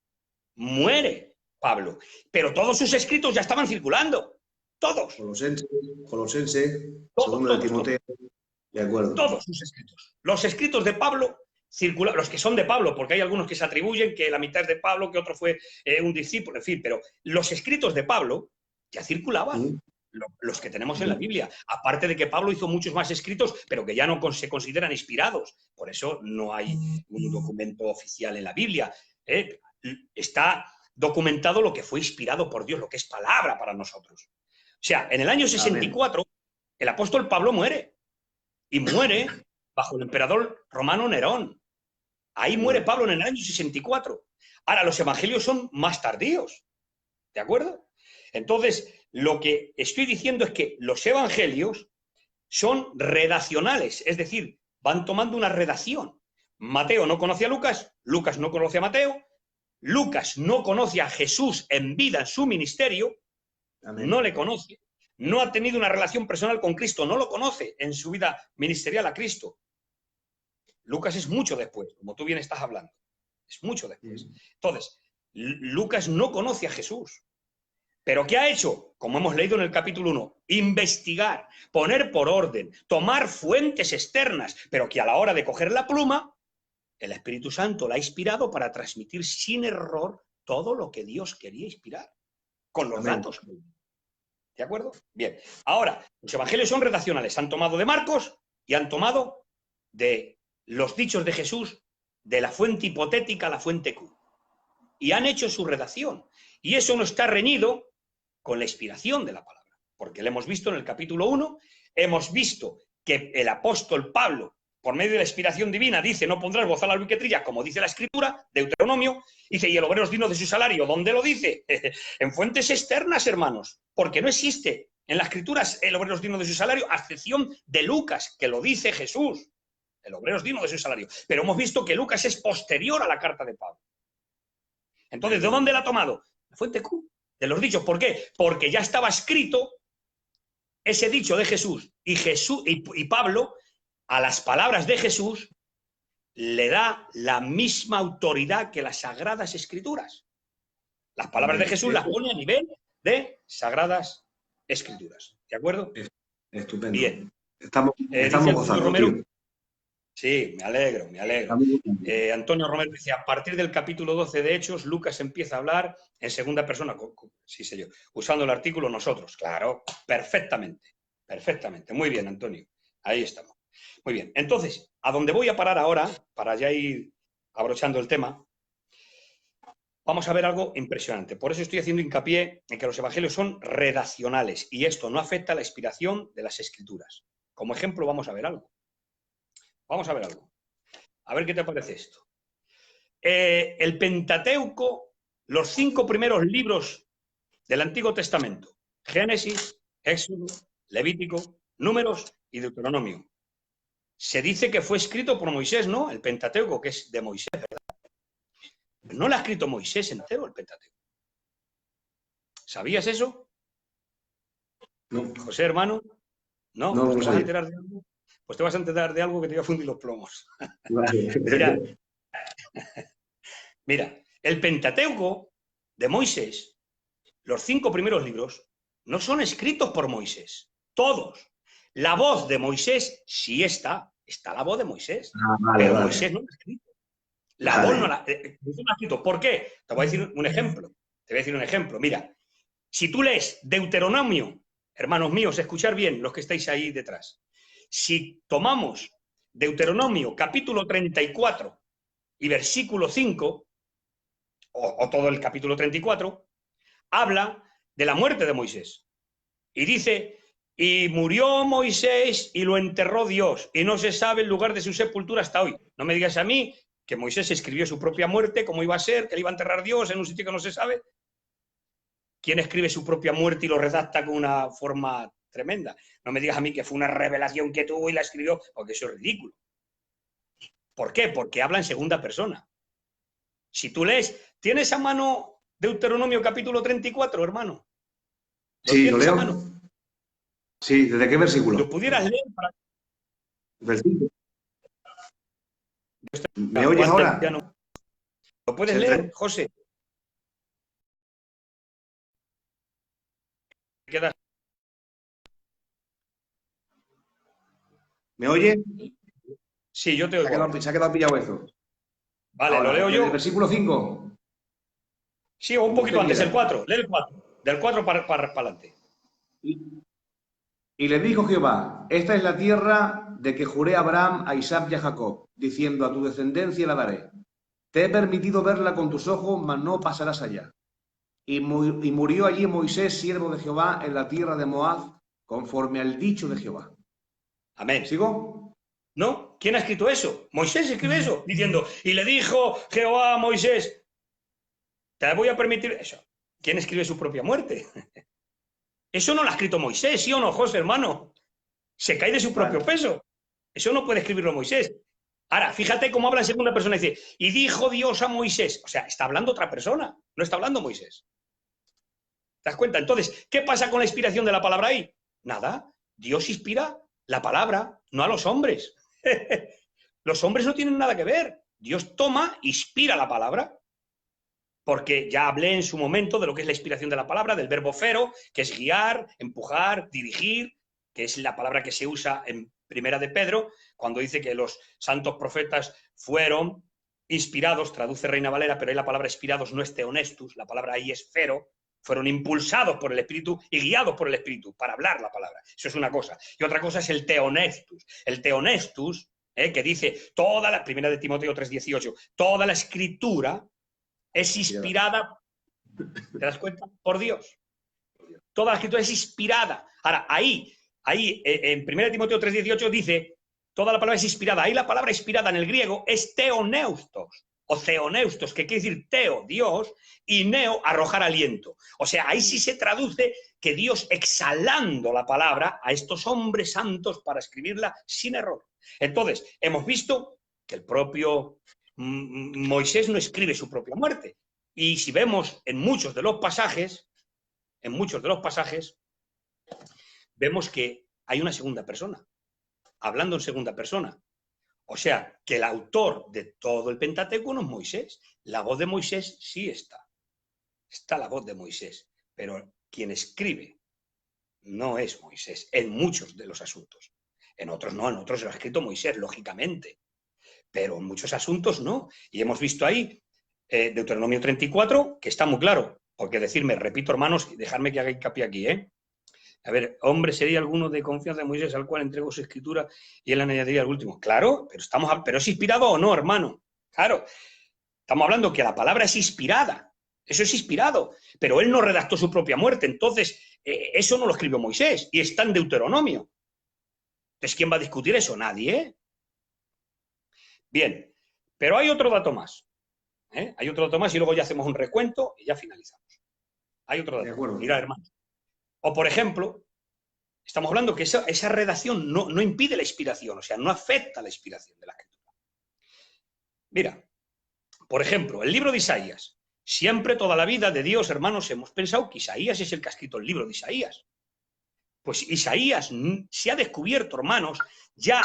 S3: muere Pablo. Pero todos sus escritos ya estaban circulando. Todos.
S2: Colosense, segundo de Timoteo. De acuerdo.
S3: Todos sus escritos. Los escritos de Pablo circulan, los que son de Pablo, porque hay algunos que se atribuyen que la mitad es de Pablo, que otro fue un discípulo, en fin, pero los escritos de Pablo ya circulaban. Los que tenemos en la Biblia. Aparte de que Pablo hizo muchos más escritos, pero que ya no se consideran inspirados. Por eso no hay un documento oficial en la Biblia. Está documentado lo que fue inspirado por Dios, lo que es palabra para nosotros. O sea, en el año 64, el apóstol Pablo muere. Y muere bajo el emperador romano Nerón. Ahí muere Pablo en el año 64. Ahora, los evangelios son más tardíos. ¿De acuerdo? Entonces, lo que estoy diciendo es que los evangelios son redaccionales, es decir, van tomando una redacción. Mateo no conoce a Lucas, Lucas no conoce a Mateo, Lucas no conoce a Jesús en vida, en su ministerio, no le conoce, no ha tenido una relación personal con Cristo, no lo conoce en su vida ministerial a Cristo. Lucas es mucho después, como tú bien estás hablando, es mucho después. Entonces, Lucas no conoce a Jesús. ¿Pero qué ha hecho? Como hemos leído en el capítulo 1, investigar, poner por orden, tomar fuentes externas, pero que a la hora de coger la pluma, el Espíritu Santo la ha inspirado para transmitir sin error todo lo que Dios quería inspirar, con los datos. ¿De acuerdo? Bien. Ahora, los evangelios son redaccionales. Han tomado de Marcos y han tomado de los dichos de Jesús, de la fuente hipotética a la fuente Q. Y han hecho su redacción. Y eso no está reñido con la inspiración de la palabra, porque lo hemos visto en el capítulo 1, hemos visto que el apóstol Pablo, por medio de la inspiración divina, dice, no pondrás bozal al buey que trilla, como dice la Escritura, Deuteronomio, dice, y el obrero es digno de su salario. ¿Dónde lo dice? En fuentes externas, hermanos, porque no existe en las Escrituras el obrero es digno de su salario, a excepción de Lucas, que lo dice Jesús. El obrero es digno de su salario. Pero hemos visto que Lucas es posterior a la carta de Pablo. Entonces, ¿de dónde la ha tomado? La fuente Q. De los dichos. ¿Por qué? Porque ya estaba escrito ese dicho de Jesús y Pablo, a las palabras de Jesús, le da la misma autoridad que las Sagradas Escrituras. Las palabras de Jesús las pone a nivel de Sagradas Escrituras. ¿De acuerdo?
S2: Estupendo.
S3: Bien.
S2: Estamos gozando,
S3: Romero.
S2: tío.
S3: Sí, me alegro, me alegro. Antonio Romero dice, a partir del capítulo 12 de Hechos, Lucas empieza a hablar en segunda persona, sí sé yo, usando el artículo nosotros. Claro, perfectamente, perfectamente. Muy bien, Antonio, ahí estamos. Muy bien, entonces, a donde voy a parar ahora, para ya ir abrochando el tema, vamos a ver algo impresionante. Por eso estoy haciendo hincapié en que los evangelios son redaccionales y esto no afecta a la inspiración de las Escrituras. Como ejemplo, vamos a ver algo. Vamos a ver algo. A ver qué te parece esto. El Pentateuco, los 5 primeros libros del Antiguo Testamento, Génesis, Éxodo, Levítico, Números y Deuteronomio. Se dice que fue escrito por Moisés, ¿no? El Pentateuco, que es de Moisés, ¿verdad? No lo ha escrito Moisés entero, el Pentateuco. ¿Sabías eso?
S2: No,
S3: José, hermano. ¿No?
S2: no,
S3: Pues
S2: no
S3: te vas a
S2: sabía.
S3: enterar de algo. Pues te vas a enterar de algo que te va a fundir los plomos.
S2: Vale.
S3: Mira, el Pentateuco de Moisés, los 5 primeros libros, no son escritos por Moisés. Todos. La voz de Moisés sí está la voz de Moisés,
S2: Vale,
S3: pero
S2: vale.
S3: Moisés no la ha escrito. La
S2: Vale.
S3: voz no la ha escrito. ¿Por qué? Te voy a decir un ejemplo. Mira, si tú lees Deuteronomio, hermanos míos, escuchar bien los que estáis ahí detrás. Si tomamos Deuteronomio capítulo 34 y versículo 5, o todo el capítulo 34, habla de la muerte de Moisés. Y dice, y murió Moisés y lo enterró Dios, y no se sabe el lugar de su sepultura hasta hoy. No me digas a mí que Moisés escribió su propia muerte, cómo iba a ser, que le iba a enterrar Dios en un sitio que no se sabe. ¿Quién escribe su propia muerte y lo redacta con una forma tremenda? No me digas a mí que fue una revelación que tuvo y la escribió, porque eso es ridículo. ¿Por qué? Porque habla en segunda persona. Si tú lees, ¿tienes a mano Deuteronomio capítulo 34, hermano?
S2: Sí, ¿lo
S3: tienes a
S2: leo?
S3: mano?
S2: Sí, ¿desde qué versículo?
S3: ¿Lo pudieras leer?
S2: Del 5. ¿Me oyes ahora?
S3: ¿Lo puedes
S2: Es el
S3: leer, José? Queda.
S2: ¿Me oye?
S3: Sí, yo te
S2: Se
S3: oigo ahora.
S2: ha quedado pillado eso.
S3: Vale,
S2: Ahora,
S3: ¿lo leo
S2: desde el
S3: yo?
S2: versículo 5.
S3: Sí, o un
S2: Como
S3: poquito
S2: usted
S3: antes, el
S2: quiera.
S3: 4. Lee el 4. Del 4 para adelante.
S2: Y le dijo Jehová, esta es la tierra de que juré a Abraham, a Isaac y a Jacob, diciendo, a tu descendencia la daré. Te he permitido verla con tus ojos, mas no pasarás allá. Y murió allí Moisés, siervo de Jehová, en la tierra de Moab, conforme al dicho de Jehová.
S3: Amén.
S2: ¿Sigo?
S3: ¿No? ¿Quién ha escrito eso? Moisés escribe eso, diciendo, y le dijo Jehová a Moisés, te voy a permitir eso. ¿Quién escribe su propia muerte? Eso no lo ha escrito Moisés, ¿sí o no, José, hermano? Se cae de su propio peso. Eso no puede escribirlo Moisés. Ahora, fíjate cómo habla en segunda persona. Dice, y dijo Dios a Moisés. O sea, está hablando otra persona, no está hablando Moisés. ¿Te das cuenta? Entonces, ¿qué pasa con la inspiración de la palabra ahí? Nada. Dios inspira la palabra, no a los hombres. Los hombres no tienen nada que ver. Dios toma, inspira la palabra. Porque ya hablé en su momento de lo que es la inspiración de la palabra, del verbo fero, que es guiar, empujar, dirigir, que es la palabra que se usa en Primera de Pedro, cuando dice que los santos profetas fueron inspirados, traduce Reina Valera, pero ahí la palabra inspirados no es theonestus, la palabra ahí es fero, fueron impulsados por el Espíritu y guiados por el Espíritu para hablar la palabra. Eso es una cosa. Y otra cosa es el theonestus. El theonestus, que dice toda la, Primera de Timoteo 3:18, toda la escritura es inspirada, ¿te das cuenta? Por Dios. Toda la escritura es inspirada. Ahora, ahí en 1 Timoteo 3:18 dice, toda la palabra es inspirada. Ahí la palabra inspirada en el griego es theoneustos, o theoneustos, que quiere decir teo, Dios, y neo, arrojar aliento. O sea, ahí sí se traduce que Dios exhalando la palabra a estos hombres santos para escribirla sin error. Entonces, hemos visto que el propio Moisés no escribe su propia muerte. Y si vemos en muchos de los pasajes, vemos que hay una segunda persona, hablando en segunda persona. O sea, que el autor de todo el Pentateuco no es Moisés. La voz de Moisés sí está. Está la voz de Moisés. Pero quien escribe no es Moisés en muchos de los asuntos. En otros no, en otros lo ha escrito Moisés, lógicamente. Pero en muchos asuntos no. Y hemos visto ahí Deuteronomio 34, que está muy claro, porque decirme, repito, hermanos, dejadme que haga hincapié aquí, A ver, hombre sería alguno de confianza de Moisés al cual entregó su escritura y él añadiría al último. Claro, pero ¿es inspirado o no, hermano? Claro, estamos hablando que la palabra es inspirada, eso es inspirado, pero él no redactó su propia muerte, entonces eso no lo escribió Moisés y está en Deuteronomio. Entonces, ¿quién va a discutir eso? Nadie, Bien, Pero hay otro dato más. Hay otro dato más y luego ya hacemos un recuento y ya finalizamos. Hay otro dato más. Mira, hermanos. O, por ejemplo, estamos hablando que esa redacción no impide la inspiración, o sea, no afecta la inspiración de la escritura. Mira, por ejemplo, el libro de Isaías. Siempre, toda la vida de Dios, hermanos, hemos pensado que Isaías es el que ha escrito el libro de Isaías. Pues Isaías se ha descubierto, hermanos, ya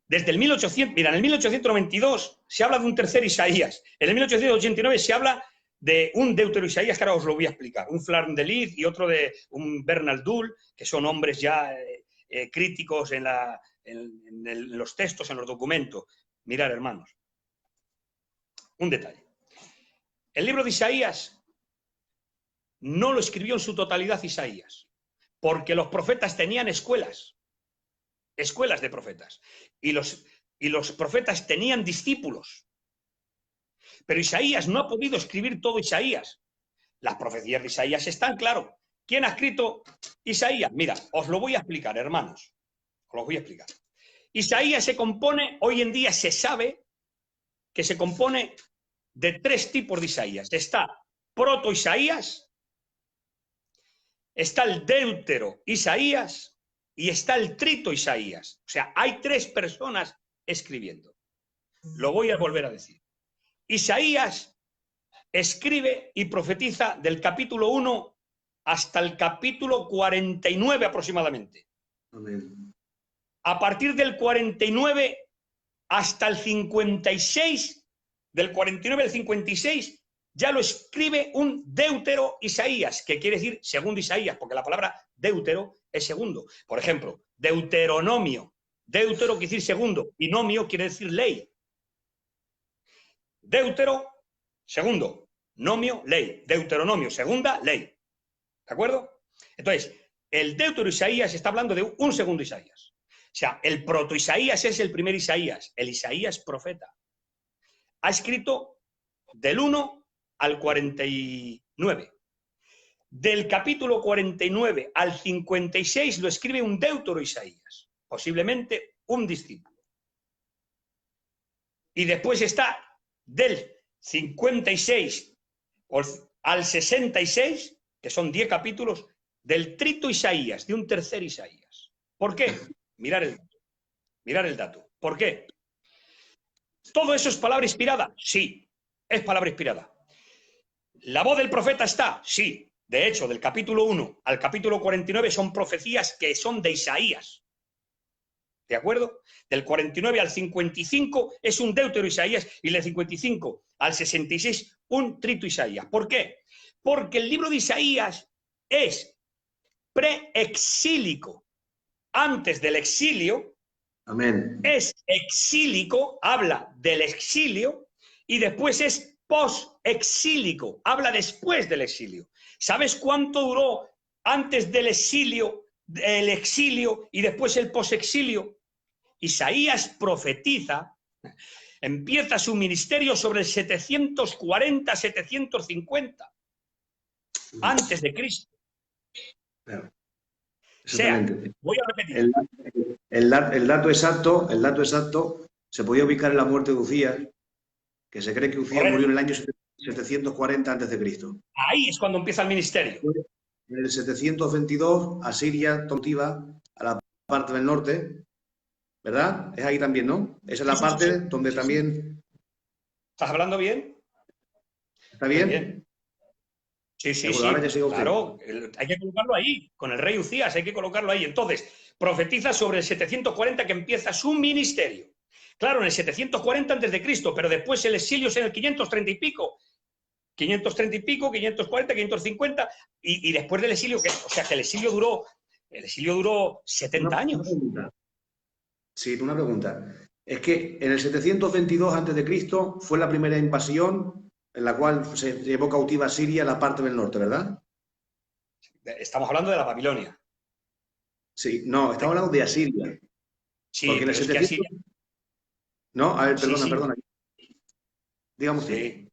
S3: desde el 1800, mira, en el 1892 se habla de un tercer Isaías, en el 1889 se habla de un Deutero Isaías, que ahora os lo voy a explicar, un Flarndelis y otro de un Bernal Dul, que son hombres ya críticos en los textos, en los documentos. Mirad, hermanos, un detalle. El libro de Isaías no lo escribió en su totalidad Isaías, porque los profetas tenían escuelas de profetas, y los profetas tenían discípulos. Pero Isaías no ha podido escribir todo Isaías. Las profecías de Isaías están, claro. ¿Quién ha escrito Isaías? Mira, os lo voy a explicar, hermanos. Os lo voy a explicar. Isaías se compone, hoy en día se sabe que se compone de 3 tipos de Isaías. Está proto-Isaías, está el deutero Isaías y está el trito Isaías. O sea, hay 3 personas escribiendo. Lo voy a volver a decir. Isaías escribe y profetiza del capítulo 1 hasta el capítulo 49 aproximadamente.
S2: Amén.
S3: A partir del 49 hasta el 56, del 49 al 56, ya lo escribe un deutero Isaías, que quiere decir segundo Isaías, porque la palabra deutero es segundo. Por ejemplo, Deuteronomio. Deutero quiere decir segundo y nomio quiere decir ley. Deutero, segundo. Nomio, ley. Deuteronomio, segunda, ley. ¿De acuerdo? Entonces, el deutero Isaías está hablando de un segundo Isaías. O sea, el proto Isaías es el primer Isaías, el Isaías profeta. Ha escrito del 1 al 49. Del capítulo 49 al 56 lo escribe un deutero Isaías, posiblemente un discípulo. Y después está del 56 al 66, que son 10 capítulos, del trito Isaías, de un tercer Isaías. ¿Por qué? Mirar el dato. ¿Por qué? ¿Todo eso es palabra inspirada? Sí, es palabra inspirada. ¿La voz del profeta está? Sí. De hecho, del capítulo 1 al capítulo 49 son profecías que son de Isaías. ¿De acuerdo? Del 49 al 55 es un deutero Isaías y del 55 al 66 un trito Isaías. ¿Por qué? Porque el libro de Isaías es preexílico. Antes del exilio,
S2: Amén.
S3: es exílico, habla del exilio, y después es post-exílico, habla después del exilio. ¿Sabes cuánto duró antes del exilio, el exilio y después el post-exilio? Isaías profetiza, empieza su ministerio sobre el 740-750, antes de Cristo.
S2: Claro.
S3: O sea, voy a repetir.
S2: El dato exacto se podía ubicar en la muerte de Ucías, que se cree que Ucías murió en el año 740 a.C.
S3: Ahí es cuando empieza el ministerio.
S2: En el 722, Asiria cautiva a la parte del norte, ¿verdad? Es ahí también, ¿no? Esa es la parte donde también...
S3: ¿Estás hablando bien?
S2: ¿Está bien?
S3: Sí, sí,
S2: bueno,
S3: sí. Claro, hay que colocarlo ahí, con el rey Ucías, hay que colocarlo ahí. Entonces, profetiza sobre el 740 que empieza su ministerio. Claro, en el 740 a.C., pero después el exilio es en el 530 y pico. 530 y pico, 540, 550, y después del exilio, o sea, que el exilio duró 70 años.
S2: Sí, una pregunta. Es que en el 722 a.C. fue la primera invasión en la cual se llevó cautiva a Siria la parte del norte, ¿verdad?
S3: Estamos hablando de la Babilonia.
S2: Sí, no, estamos hablando de Asiria.
S3: Sí,
S2: porque en el 700...
S3: Asiria...
S2: No, a ver, perdona,
S3: sí.
S2: perdona. Digamos
S3: sí.
S2: que...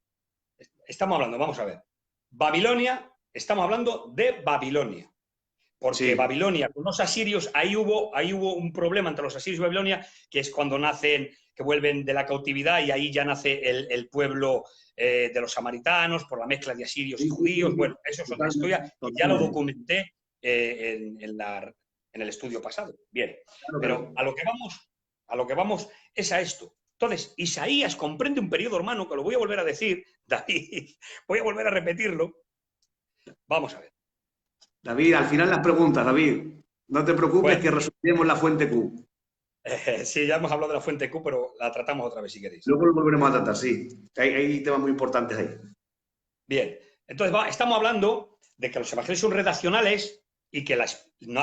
S3: Estamos hablando, vamos a ver. Babilonia, estamos hablando de Babilonia. Porque Babilonia, con los asirios, ahí hubo un problema entre los asirios y Babilonia, que es cuando nacen que vuelven de la cautividad y ahí ya nace el pueblo de los samaritanos por la mezcla de asirios y judíos. Bueno, eso es otra historia y ya lo documenté en el estudio pasado. Bien, pero a lo que vamos es a esto. Entonces, Isaías comprende un periodo, hermano, que lo voy a volver a decir, David, voy a volver a repetirlo. Vamos a ver.
S2: David, al final las preguntas, David. No te preocupes, que resolvemos la fuente Q.
S3: Sí, ya hemos hablado de la fuente Q, pero la tratamos otra vez si queréis.
S2: Luego lo volveremos a tratar, sí. Hay temas muy importantes ahí.
S3: Bien, entonces estamos hablando de que los evangelios son redaccionales y que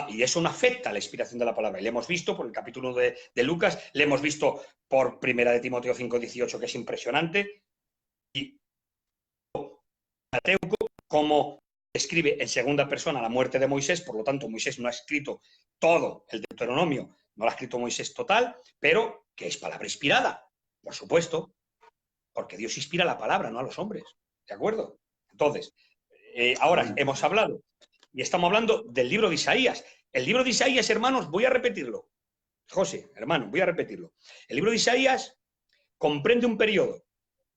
S3: y eso no afecta a la inspiración de la palabra. Y le hemos visto por el capítulo de Lucas, le hemos visto por primera de Timoteo 5:18, que es impresionante, y Mateo como escribe en segunda persona la muerte de Moisés, por lo tanto Moisés no ha escrito todo el Deuteronomio, no lo ha escrito Moisés total, pero que es palabra inspirada, por supuesto, porque Dios inspira la palabra, no a los hombres, ¿de acuerdo? Entonces, ahora hemos hablado, y estamos hablando del libro de Isaías. El libro de Isaías, hermanos, voy a repetirlo. José, hermano, voy a repetirlo. El libro de Isaías comprende un periodo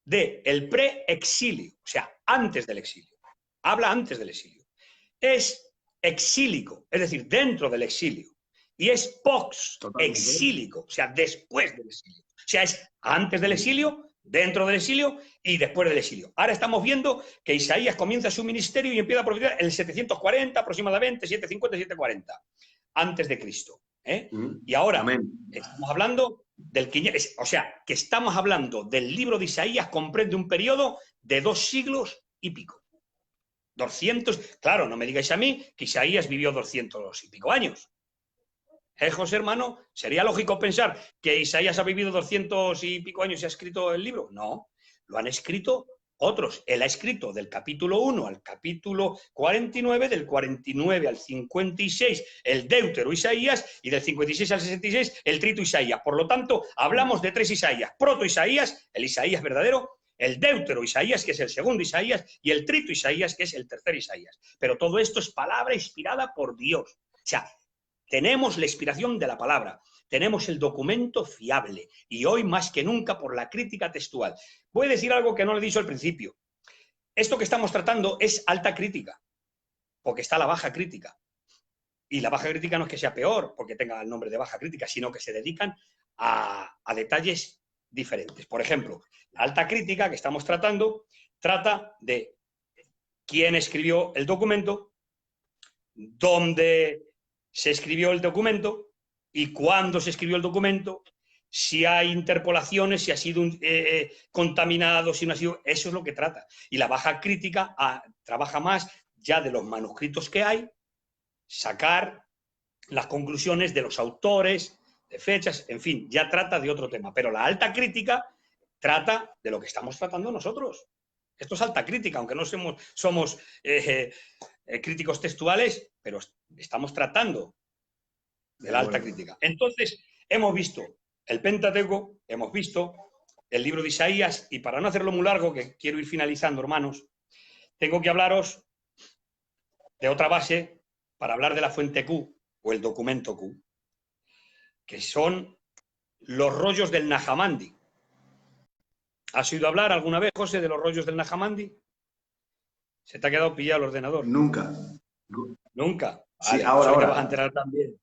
S3: del pre-exilio, o sea, antes del exilio. Habla antes del exilio. Es exílico, es decir, dentro del exilio. Y es post-exílico, o sea, después del exilio. O sea, es antes del exilio, dentro del exilio y después del exilio. Ahora estamos viendo que Isaías comienza su ministerio y empieza a profetizar en el 740 aproximadamente, 750, 740, antes de Cristo. Y ahora estamos hablando del 500, o sea, que estamos hablando del libro de Isaías, comprende un periodo de 2 siglos y pico. 200, claro, no me digáis a mí que Isaías vivió 200 y pico años. José, hermano, ¿sería lógico pensar que Isaías ha vivido 200 y pico años y ha escrito el libro? No, lo han escrito otros. Él ha escrito del capítulo 1 al capítulo 49, del 49 al 56 el Deutero Isaías y del 56 al 66 el Trito Isaías. Por lo tanto, hablamos de 3 Isaías. Proto Isaías, el Isaías verdadero, el Deutero Isaías, que es el segundo Isaías, y el Trito Isaías, que es el tercer Isaías. Pero todo esto es palabra inspirada por Dios. O sea, tenemos la inspiración de la palabra, tenemos el documento fiable y hoy más que nunca por la crítica textual. Voy a decir algo que no le he dicho al principio. Esto que estamos tratando es alta crítica, porque está la baja crítica. Y la baja crítica no es que sea peor porque tenga el nombre de baja crítica, sino que se dedican a detalles diferentes. Por ejemplo, la alta crítica que estamos tratando trata de quién escribió el documento, dónde se escribió el documento y cuándo se escribió el documento, si hay interpolaciones, si ha sido contaminado, si no ha sido... Eso es lo que trata. Y la baja crítica trabaja más ya de los manuscritos que hay, sacar las conclusiones de los autores, de fechas, en fin, ya trata de otro tema. Pero la alta crítica trata de lo que estamos tratando nosotros. Esto es alta crítica, aunque no somos críticos textuales, pero estamos tratando de la alta crítica. Entonces, hemos visto el Pentateuco, hemos visto el libro de Isaías, y para no hacerlo muy largo, que quiero ir finalizando, hermanos, tengo que hablaros de otra base para hablar de la fuente Q, o el documento Q, que son los rollos del Nag Hammadi. ¿Has oído hablar alguna vez, José, de los rollos del Nag Hammadi? ¿Se te ha quedado pillado el ordenador?
S2: Nunca.
S3: ¿Nunca?
S2: Vale, sí,
S3: ahora
S2: te
S3: vas a enterar también.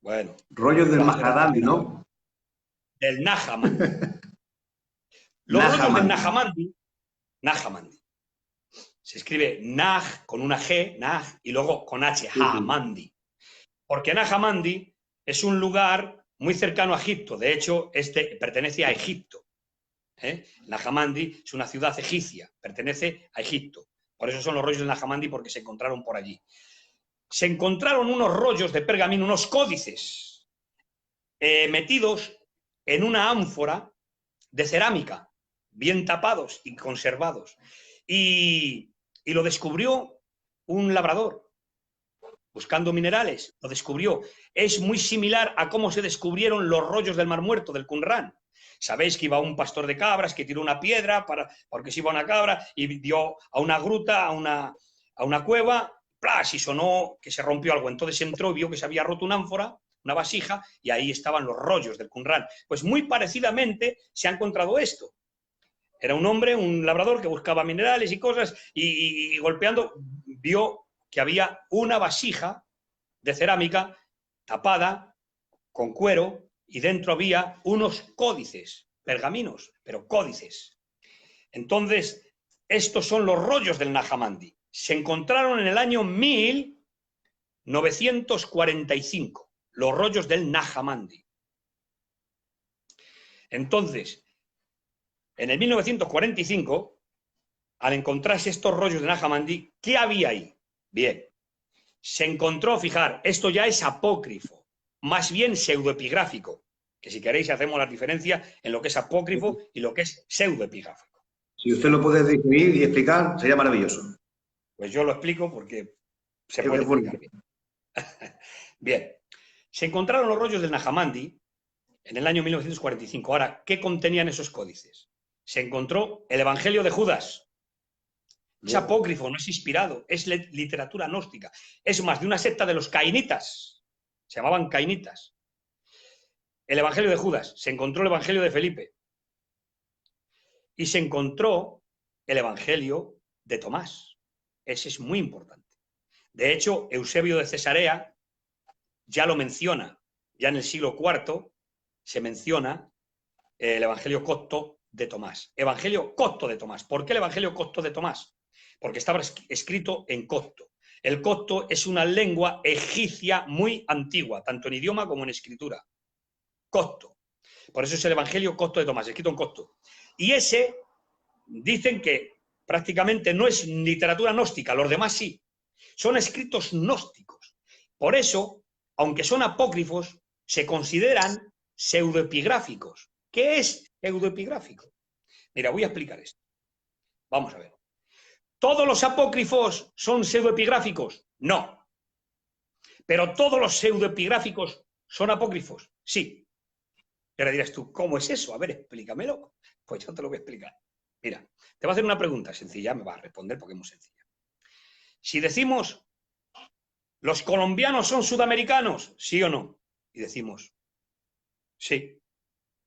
S3: Bueno.
S2: Rollos del Nag Hammadi, ¿no?
S3: Del Nag Hammadi. Los rollos del Nag Hammadi. Se escribe Nag con una G, Nag, y luego con H, Hammadi. Porque Nag Hammadi es un lugar muy cercano a Egipto. De hecho, pertenece a Egipto. Nag Hammadi es una ciudad egipcia, pertenece a Egipto. Por eso son los rollos del Nag Hammadi, porque se encontraron por allí. Se encontraron unos rollos de pergamino, unos códices, metidos en una ánfora de cerámica, bien tapados y conservados. Y lo descubrió un labrador, buscando minerales, lo descubrió. Es muy similar a cómo se descubrieron los rollos del Mar Muerto, del Qumrán. Sabéis que iba un pastor de cabras que tiró una piedra porque se iba una cabra y dio a una gruta, a una cueva, ¡plas! Y sonó que se rompió algo. Entonces entró y vio que se había roto una ánfora, una vasija, y ahí estaban los rollos del Qumran. Pues muy parecidamente se ha encontrado esto. Era un hombre, un labrador que buscaba minerales y cosas, y golpeando vio que había una vasija de cerámica tapada con cuero, y dentro había unos códices, pergaminos, pero códices. Entonces, estos son los rollos del Nag Hammadi. Se encontraron en el año 1945, los rollos del Nag Hammadi. Entonces, en el 1945, al encontrarse estos rollos de Nag Hammadi, ¿qué había ahí? Bien, se encontró, fijar, esto ya es apócrifo, más bien pseudoepigráfico, que si queréis hacemos la diferencia en lo que es apócrifo y lo que es pseudoepigráfico.
S2: Si usted lo puede definir y explicar, sería maravilloso.
S3: Pues yo lo explico porque se puede explicar bien. Bien, se encontraron los rollos del Nag Hammadi en el año 1945. Ahora, ¿qué contenían esos códices? Se encontró el Evangelio de Judas. Es apócrifo, no es inspirado, es literatura gnóstica. Es más, de una secta de los cainitas. Se llamaban cainitas. El Evangelio de Judas. Se encontró el Evangelio de Felipe. Y se encontró el Evangelio de Tomás. Ese es muy importante. De hecho, Eusebio de Cesarea ya lo menciona. Ya en el siglo IV se menciona el Evangelio copto de Tomás. Evangelio copto de Tomás. ¿Por qué el Evangelio copto de Tomás? Porque estaba escrito en copto. El copto es una lengua egipcia muy antigua, tanto en idioma como en escritura. Copto. Por eso es el Evangelio copto de Tomás, escrito en copto. Y ese, dicen que prácticamente no es literatura gnóstica, los demás sí. Son escritos gnósticos. Por eso, aunque son apócrifos, se consideran pseudoepigráficos. ¿Qué es pseudoepigráfico? Mira, voy a explicar esto. Vamos a ver. ¿Todos los apócrifos son pseudoepigráficos? No. ¿Pero todos los pseudoepigráficos son apócrifos? Sí. Y ahora dirás tú, ¿cómo es eso? A ver, explícamelo. Pues yo te lo voy a explicar. Mira, te voy a hacer una pregunta sencilla, me vas a responder porque es muy sencilla. Si decimos, ¿los colombianos son sudamericanos? ¿Sí o no? Y decimos, sí,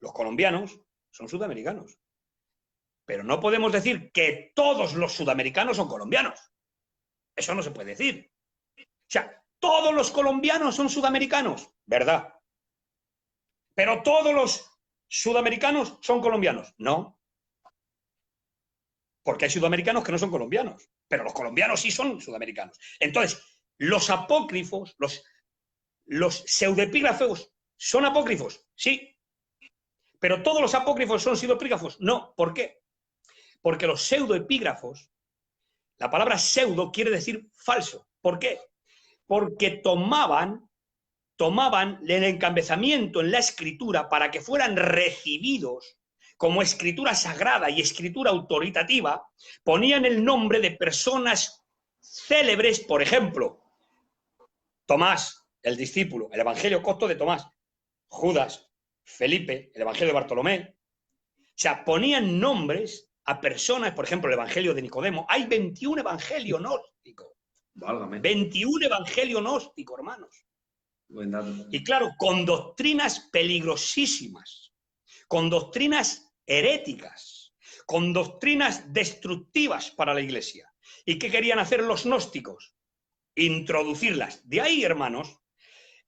S3: los colombianos son sudamericanos. Pero no podemos decir que todos los sudamericanos son colombianos. Eso no se puede decir. O sea, todos los colombianos son sudamericanos, ¿verdad? Pero todos los sudamericanos son colombianos, no. Porque hay sudamericanos que no son colombianos, pero los colombianos sí son sudamericanos. Entonces, los apócrifos, los pseudoepígrafos, ¿son apócrifos? Sí. ¿Pero todos los apócrifos son pseudoepígrafos? No. ¿Por qué? Porque los pseudoepígrafos, la palabra pseudo quiere decir falso. ¿Por qué? Porque tomaban el encabezamiento en la escritura para que fueran recibidos como escritura sagrada y escritura autoritativa, ponían el nombre de personas célebres, por ejemplo, Tomás, el discípulo, el Evangelio copto de Tomás, Judas, Felipe, el Evangelio de Bartolomé. O sea, ponían nombres a personas, por ejemplo, el Evangelio de Nicodemo. Hay 21 evangelios gnósticos.
S2: Válgame.
S3: 21 evangelios gnósticos, hermanos. Y claro, con doctrinas peligrosísimas, con doctrinas heréticas, con doctrinas destructivas para la Iglesia. ¿Y qué querían hacer los gnósticos? Introducirlas. De ahí, hermanos,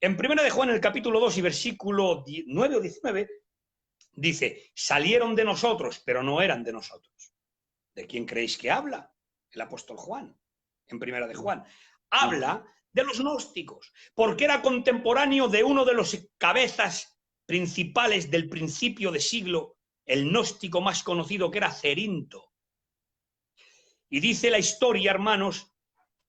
S3: en 1 de Juan, en el capítulo 2 y versículo 9 o 19, dice, salieron de nosotros, pero no eran de nosotros. ¿De quién creéis que habla? El apóstol Juan, en 1 de Juan. Habla de los gnósticos, porque era contemporáneo de uno de los cabezas principales del principio de siglo, el gnóstico más conocido, que era Cerinto. Y dice la historia, hermanos,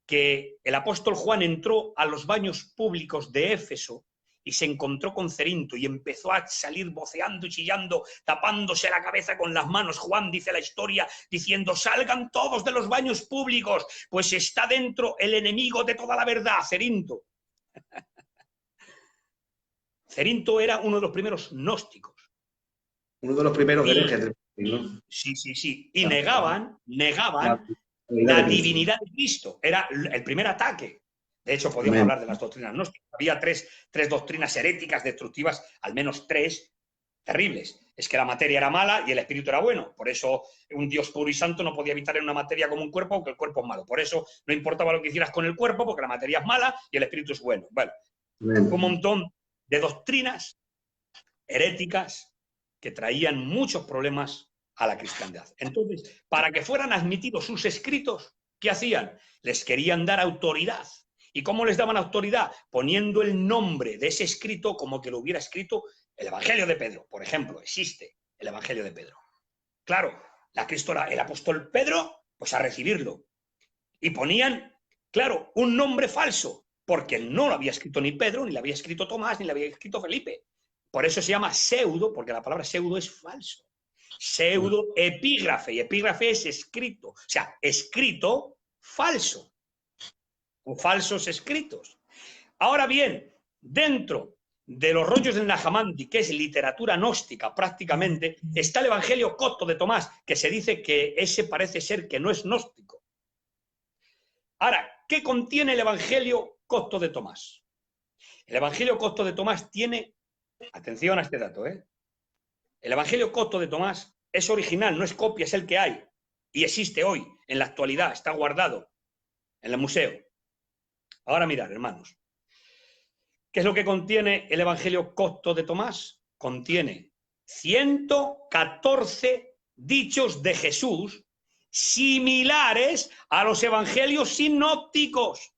S3: que el apóstol Juan entró a los baños públicos de Éfeso y se encontró con Cerinto y empezó a salir voceando y chillando, tapándose la cabeza con las manos. Juan, dice la historia, diciendo, salgan todos de los baños públicos, pues está dentro el enemigo de toda la verdad, Cerinto. Cerinto era uno de los primeros gnósticos.
S2: Uno de los primeros herejes.
S3: Sí. Y negaban la divinidad de Cristo. Era el primer ataque De hecho, podíamos
S2: Amén.
S3: hablar de las doctrinas gnósticas. Había tres doctrinas heréticas destructivas, al menos tres, terribles. Es que la materia era mala y el espíritu era bueno. Por eso un Dios puro y santo no podía habitar en una materia como un cuerpo, porque el cuerpo es malo. Por eso no importaba lo que hicieras con el cuerpo, porque la materia es mala y el espíritu es bueno. Bueno,
S2: Amén.
S3: un montón de doctrinas heréticas que traían muchos problemas a la cristiandad. Entonces, para que fueran admitidos sus escritos, ¿qué hacían? Les querían dar autoridad. ¿Y cómo les daban autoridad? Poniendo el nombre de ese escrito como que lo hubiera escrito el Evangelio de Pedro. Por ejemplo, existe el Evangelio de Pedro. Claro, la Cristo era el apóstol Pedro, pues a recibirlo. Y ponían, claro, un nombre falso, porque no lo había escrito ni Pedro, ni lo había escrito Tomás, ni lo había escrito Felipe. Por eso se llama pseudo, porque la palabra pseudo es falso. Pseudo epígrafe, y epígrafe es escrito, o sea, escrito falso, o falsos escritos. Ahora bien, dentro de los rollos del Najamandi, que es literatura gnóstica prácticamente, está el Evangelio Copto de Tomás, que se dice que ese parece ser que no es gnóstico. Ahora, ¿qué contiene el Evangelio Copto de Tomás? El Evangelio Copto de Tomás tiene, atención a este dato, el Evangelio Copto de Tomás es original, no es copia, es el que hay, y existe hoy, en la actualidad, está guardado en el museo. Ahora mirad, hermanos, ¿qué es lo que contiene el Evangelio Copto de Tomás? Contiene 114 dichos de Jesús similares a los evangelios sinópticos.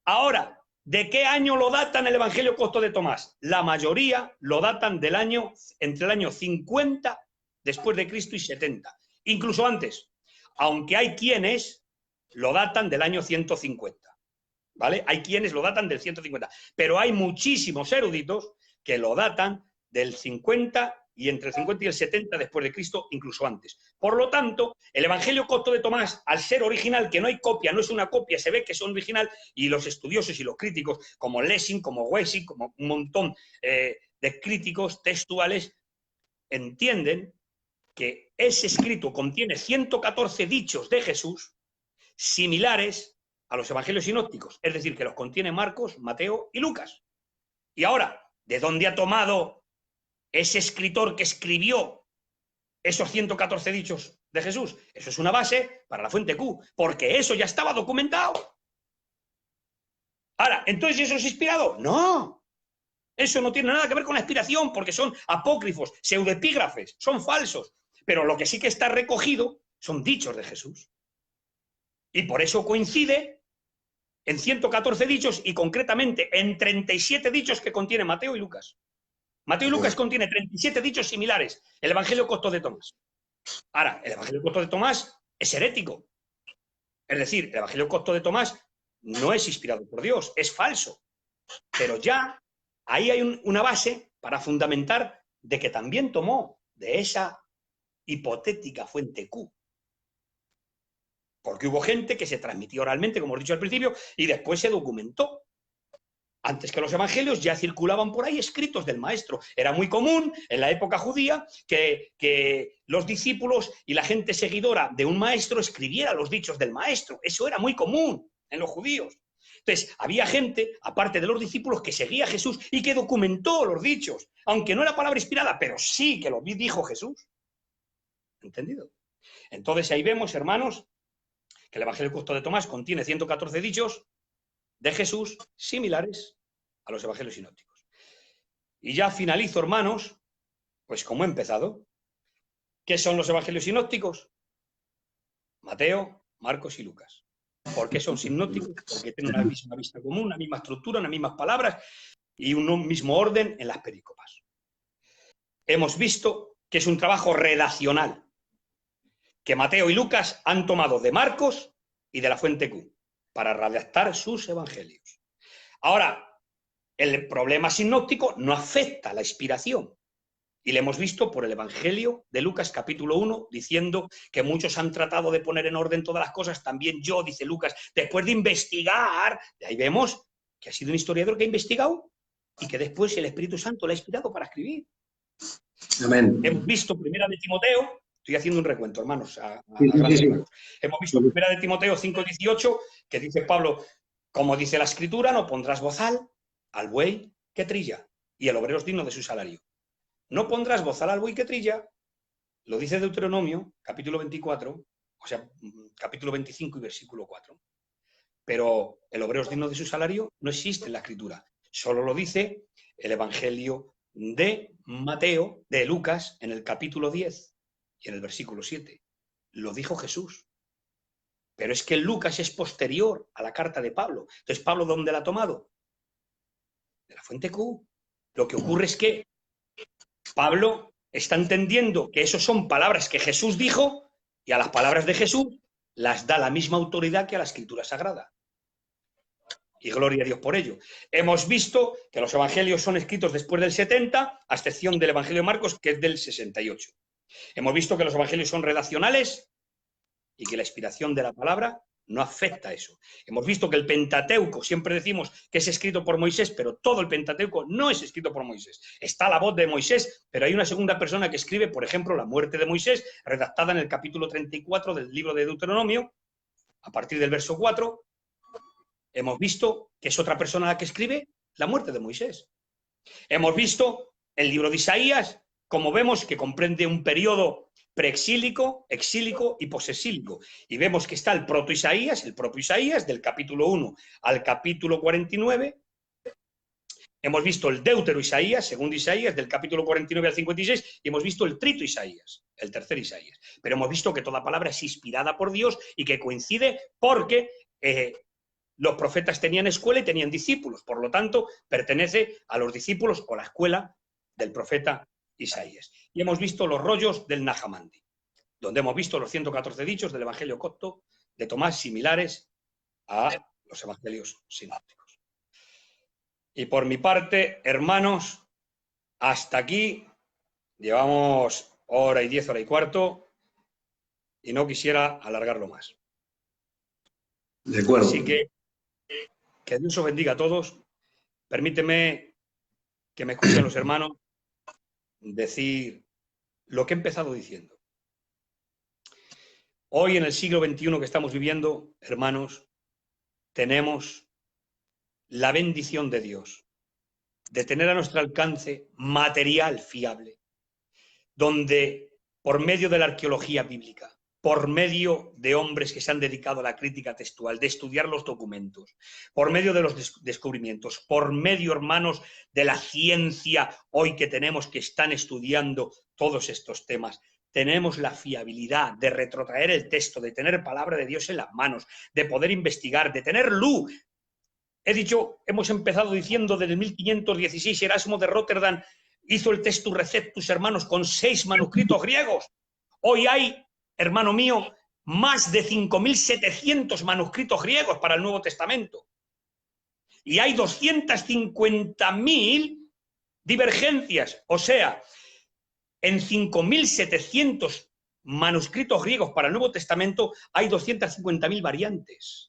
S3: Ahora, ¿de qué año lo datan el Evangelio Copto de Tomás? La mayoría lo datan entre el año 50 después de Cristo y 70, incluso antes, aunque hay quienes lo datan del año 150. ¿Vale? Hay quienes lo datan del 150, pero hay muchísimos eruditos que lo datan del 50 y entre el 50 y el 70 después de Cristo, incluso antes. Por lo tanto, el Evangelio Copto de Tomás, al ser original, que no hay copia, no es una copia, se ve que es original, y los estudiosos y los críticos, como Lessing, como Wessing, como un montón de críticos textuales, entienden que ese escrito contiene 114 dichos de Jesús similares a los evangelios sinópticos, es decir, que los contiene Marcos, Mateo y Lucas. Y ahora, ¿de dónde ha tomado ese escritor que escribió esos 114 dichos de Jesús? Eso es una base para la fuente Q, porque eso ya estaba documentado. Ahora, ¿entonces eso es inspirado? No. Eso no tiene nada que ver con la inspiración, porque son apócrifos, pseudoepígrafes, son falsos. Pero lo que sí que está recogido son dichos de Jesús. Y por eso coincide en 114 dichos y concretamente en 37 dichos que contiene Mateo y Lucas. Mateo y Lucas contiene 37 dichos similares. El Evangelio Copto de Tomás. Ahora, el Evangelio Copto de Tomás es herético. Es decir, el Evangelio Copto de Tomás no es inspirado por Dios, es falso. Pero ya ahí hay una base para fundamentar de que también tomó de esa hipotética fuente Q. Porque hubo gente que se transmitió oralmente, como os he dicho al principio, y después se documentó. Antes que los evangelios ya circulaban por ahí escritos del maestro. Era muy común en la época judía que los discípulos y la gente seguidora de un maestro escribiera los dichos del maestro. Eso era muy común en los judíos. Entonces, había gente, aparte de los discípulos, que seguía a Jesús y que documentó los dichos, aunque no era palabra inspirada, pero sí que lo dijo Jesús. ¿Entendido? Entonces, ahí vemos, hermanos, que el Evangelio Copto de Tomás contiene 114 dichos de Jesús similares a los evangelios sinópticos. Y ya finalizo, hermanos, pues como he empezado. ¿Qué son los evangelios sinópticos? Mateo, Marcos y Lucas. ¿Por qué son sinópticos? Porque tienen una misma vista común, una misma estructura, unas mismas palabras y un mismo orden en las perícopas. Hemos visto que es un trabajo redaccional, que Mateo y Lucas han tomado de Marcos y de la fuente Q para redactar sus evangelios. Ahora, el problema sinóptico no afecta a la inspiración. Y le hemos visto por el Evangelio de Lucas capítulo 1, diciendo que muchos han tratado de poner en orden todas las cosas, también yo, dice Lucas, después de investigar, de ahí vemos que ha sido un historiador que ha investigado y que después el Espíritu Santo le ha inspirado para escribir.
S2: Amén.
S3: Hemos visto primera de Timoteo, estoy haciendo un recuento, hermanos,
S2: Sí.
S3: hemos visto primera de Timoteo 5:18, que dice Pablo, Como dice la Escritura, no pondrás bozal al buey que trilla, y el obrero es digno de su salario. No pondrás bozal al buey que trilla, lo dice Deuteronomio, capítulo 24, o sea, capítulo 25 y versículo 4. Pero el obrero es digno de su salario no existe en la Escritura. Solo lo dice el Evangelio de Mateo, de Lucas, en el capítulo 10 y en el versículo 7. Lo dijo Jesús. Pero es que Lucas es posterior a la carta de Pablo. Entonces, ¿Pablo dónde la ha tomado? De la fuente Q. Lo que ocurre es que Pablo está entendiendo que eso son palabras que Jesús dijo y a las palabras de Jesús las da la misma autoridad que a la Escritura Sagrada. Y gloria a Dios por ello. Hemos visto que los evangelios son escritos después del 70, a excepción del Evangelio de Marcos, que es del 68. Hemos visto que los evangelios son redaccionales y que la inspiración de la palabra no afecta a eso. Hemos visto que el Pentateuco, siempre decimos que es escrito por Moisés, pero todo el Pentateuco no es escrito por Moisés. Está la voz de Moisés, pero hay una segunda persona que escribe, por ejemplo, la muerte de Moisés, redactada en el capítulo 34 del libro de Deuteronomio, a partir del verso 4, hemos visto que es otra persona la que escribe la muerte de Moisés. Hemos visto el libro de Isaías, como vemos que comprende un periodo preexílico, exílico y posexílico. Y vemos que está el proto-Isaías, el propio Isaías, del capítulo 1 al capítulo 49. Hemos visto el deutero-Isaías, segundo Isaías, del capítulo 49 al 56, y hemos visto el trito-Isaías, el tercer Isaías. Pero hemos visto que toda palabra es inspirada por Dios y que coincide porque los profetas tenían escuela y tenían discípulos, por lo tanto, pertenece a los discípulos o la escuela del profeta Isaías. Y hemos visto los rollos del Nag Hammadi, donde hemos visto los 114 dichos del Evangelio copto de Tomás similares a los evangelios sinópticos. Y por mi parte, hermanos, hasta aquí llevamos hora y 10, hora y cuarto, y no quisiera alargarlo más.
S2: De acuerdo.
S3: Así que Dios os bendiga a todos. Permíteme que me escuchen los hermanos decir lo que he empezado diciendo. Hoy, en el siglo XXI que estamos viviendo, hermanos, tenemos la bendición de Dios de tener a nuestro alcance material fiable, donde por medio de la arqueología bíblica, por medio de hombres que se han dedicado a la crítica textual, de estudiar los documentos, por medio de los descubrimientos, por medio, hermanos, de la ciencia hoy que tenemos que están estudiando todos estos temas, tenemos la fiabilidad de retrotraer el texto, de tener palabra de Dios en las manos, de poder investigar, de tener luz. He dicho, hemos empezado diciendo desde el 1516, Erasmo de Rotterdam hizo el Textus Receptus, hermanos, con 6 manuscritos griegos. Hoy hay, hermano mío, más de 5.700 manuscritos griegos para el Nuevo Testamento. Y hay 250.000 divergencias. O sea, en 5.700 manuscritos griegos para el Nuevo Testamento hay 250.000 variantes.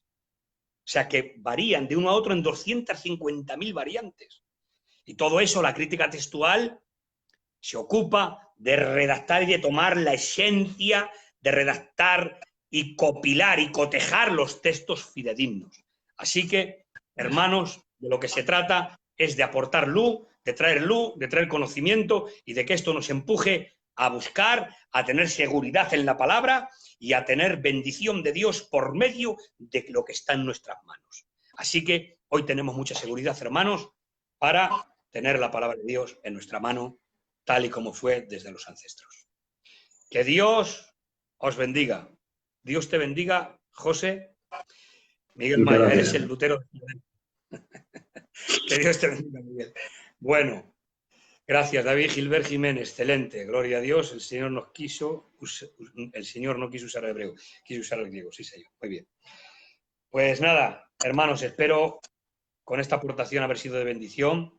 S3: O sea, que varían de uno a otro en 250.000 variantes. Y todo eso, la crítica textual se ocupa de redactar y de tomar la esencia, de redactar y copilar y cotejar los textos fidedignos. Así que, hermanos, de lo que se trata es de aportar luz, de traer conocimiento y de que esto nos empuje a buscar, a tener seguridad en la palabra y a tener bendición de Dios por medio de lo que está en nuestras manos. Así que hoy tenemos mucha seguridad, hermanos, para tener la palabra de Dios en nuestra mano, tal y como fue desde los ancestros. Que Dios os bendiga. Dios te bendiga, José. Miguel Maya, eres el Lutero. Que Dios te bendiga, Miguel. Bueno, gracias, David Gilbert Jiménez. Excelente, gloria a Dios. El Señor no quiso usar el hebreo, quiso usar el griego, sí, señor. Muy bien. Pues nada, hermanos, espero con esta aportación haber sido de bendición.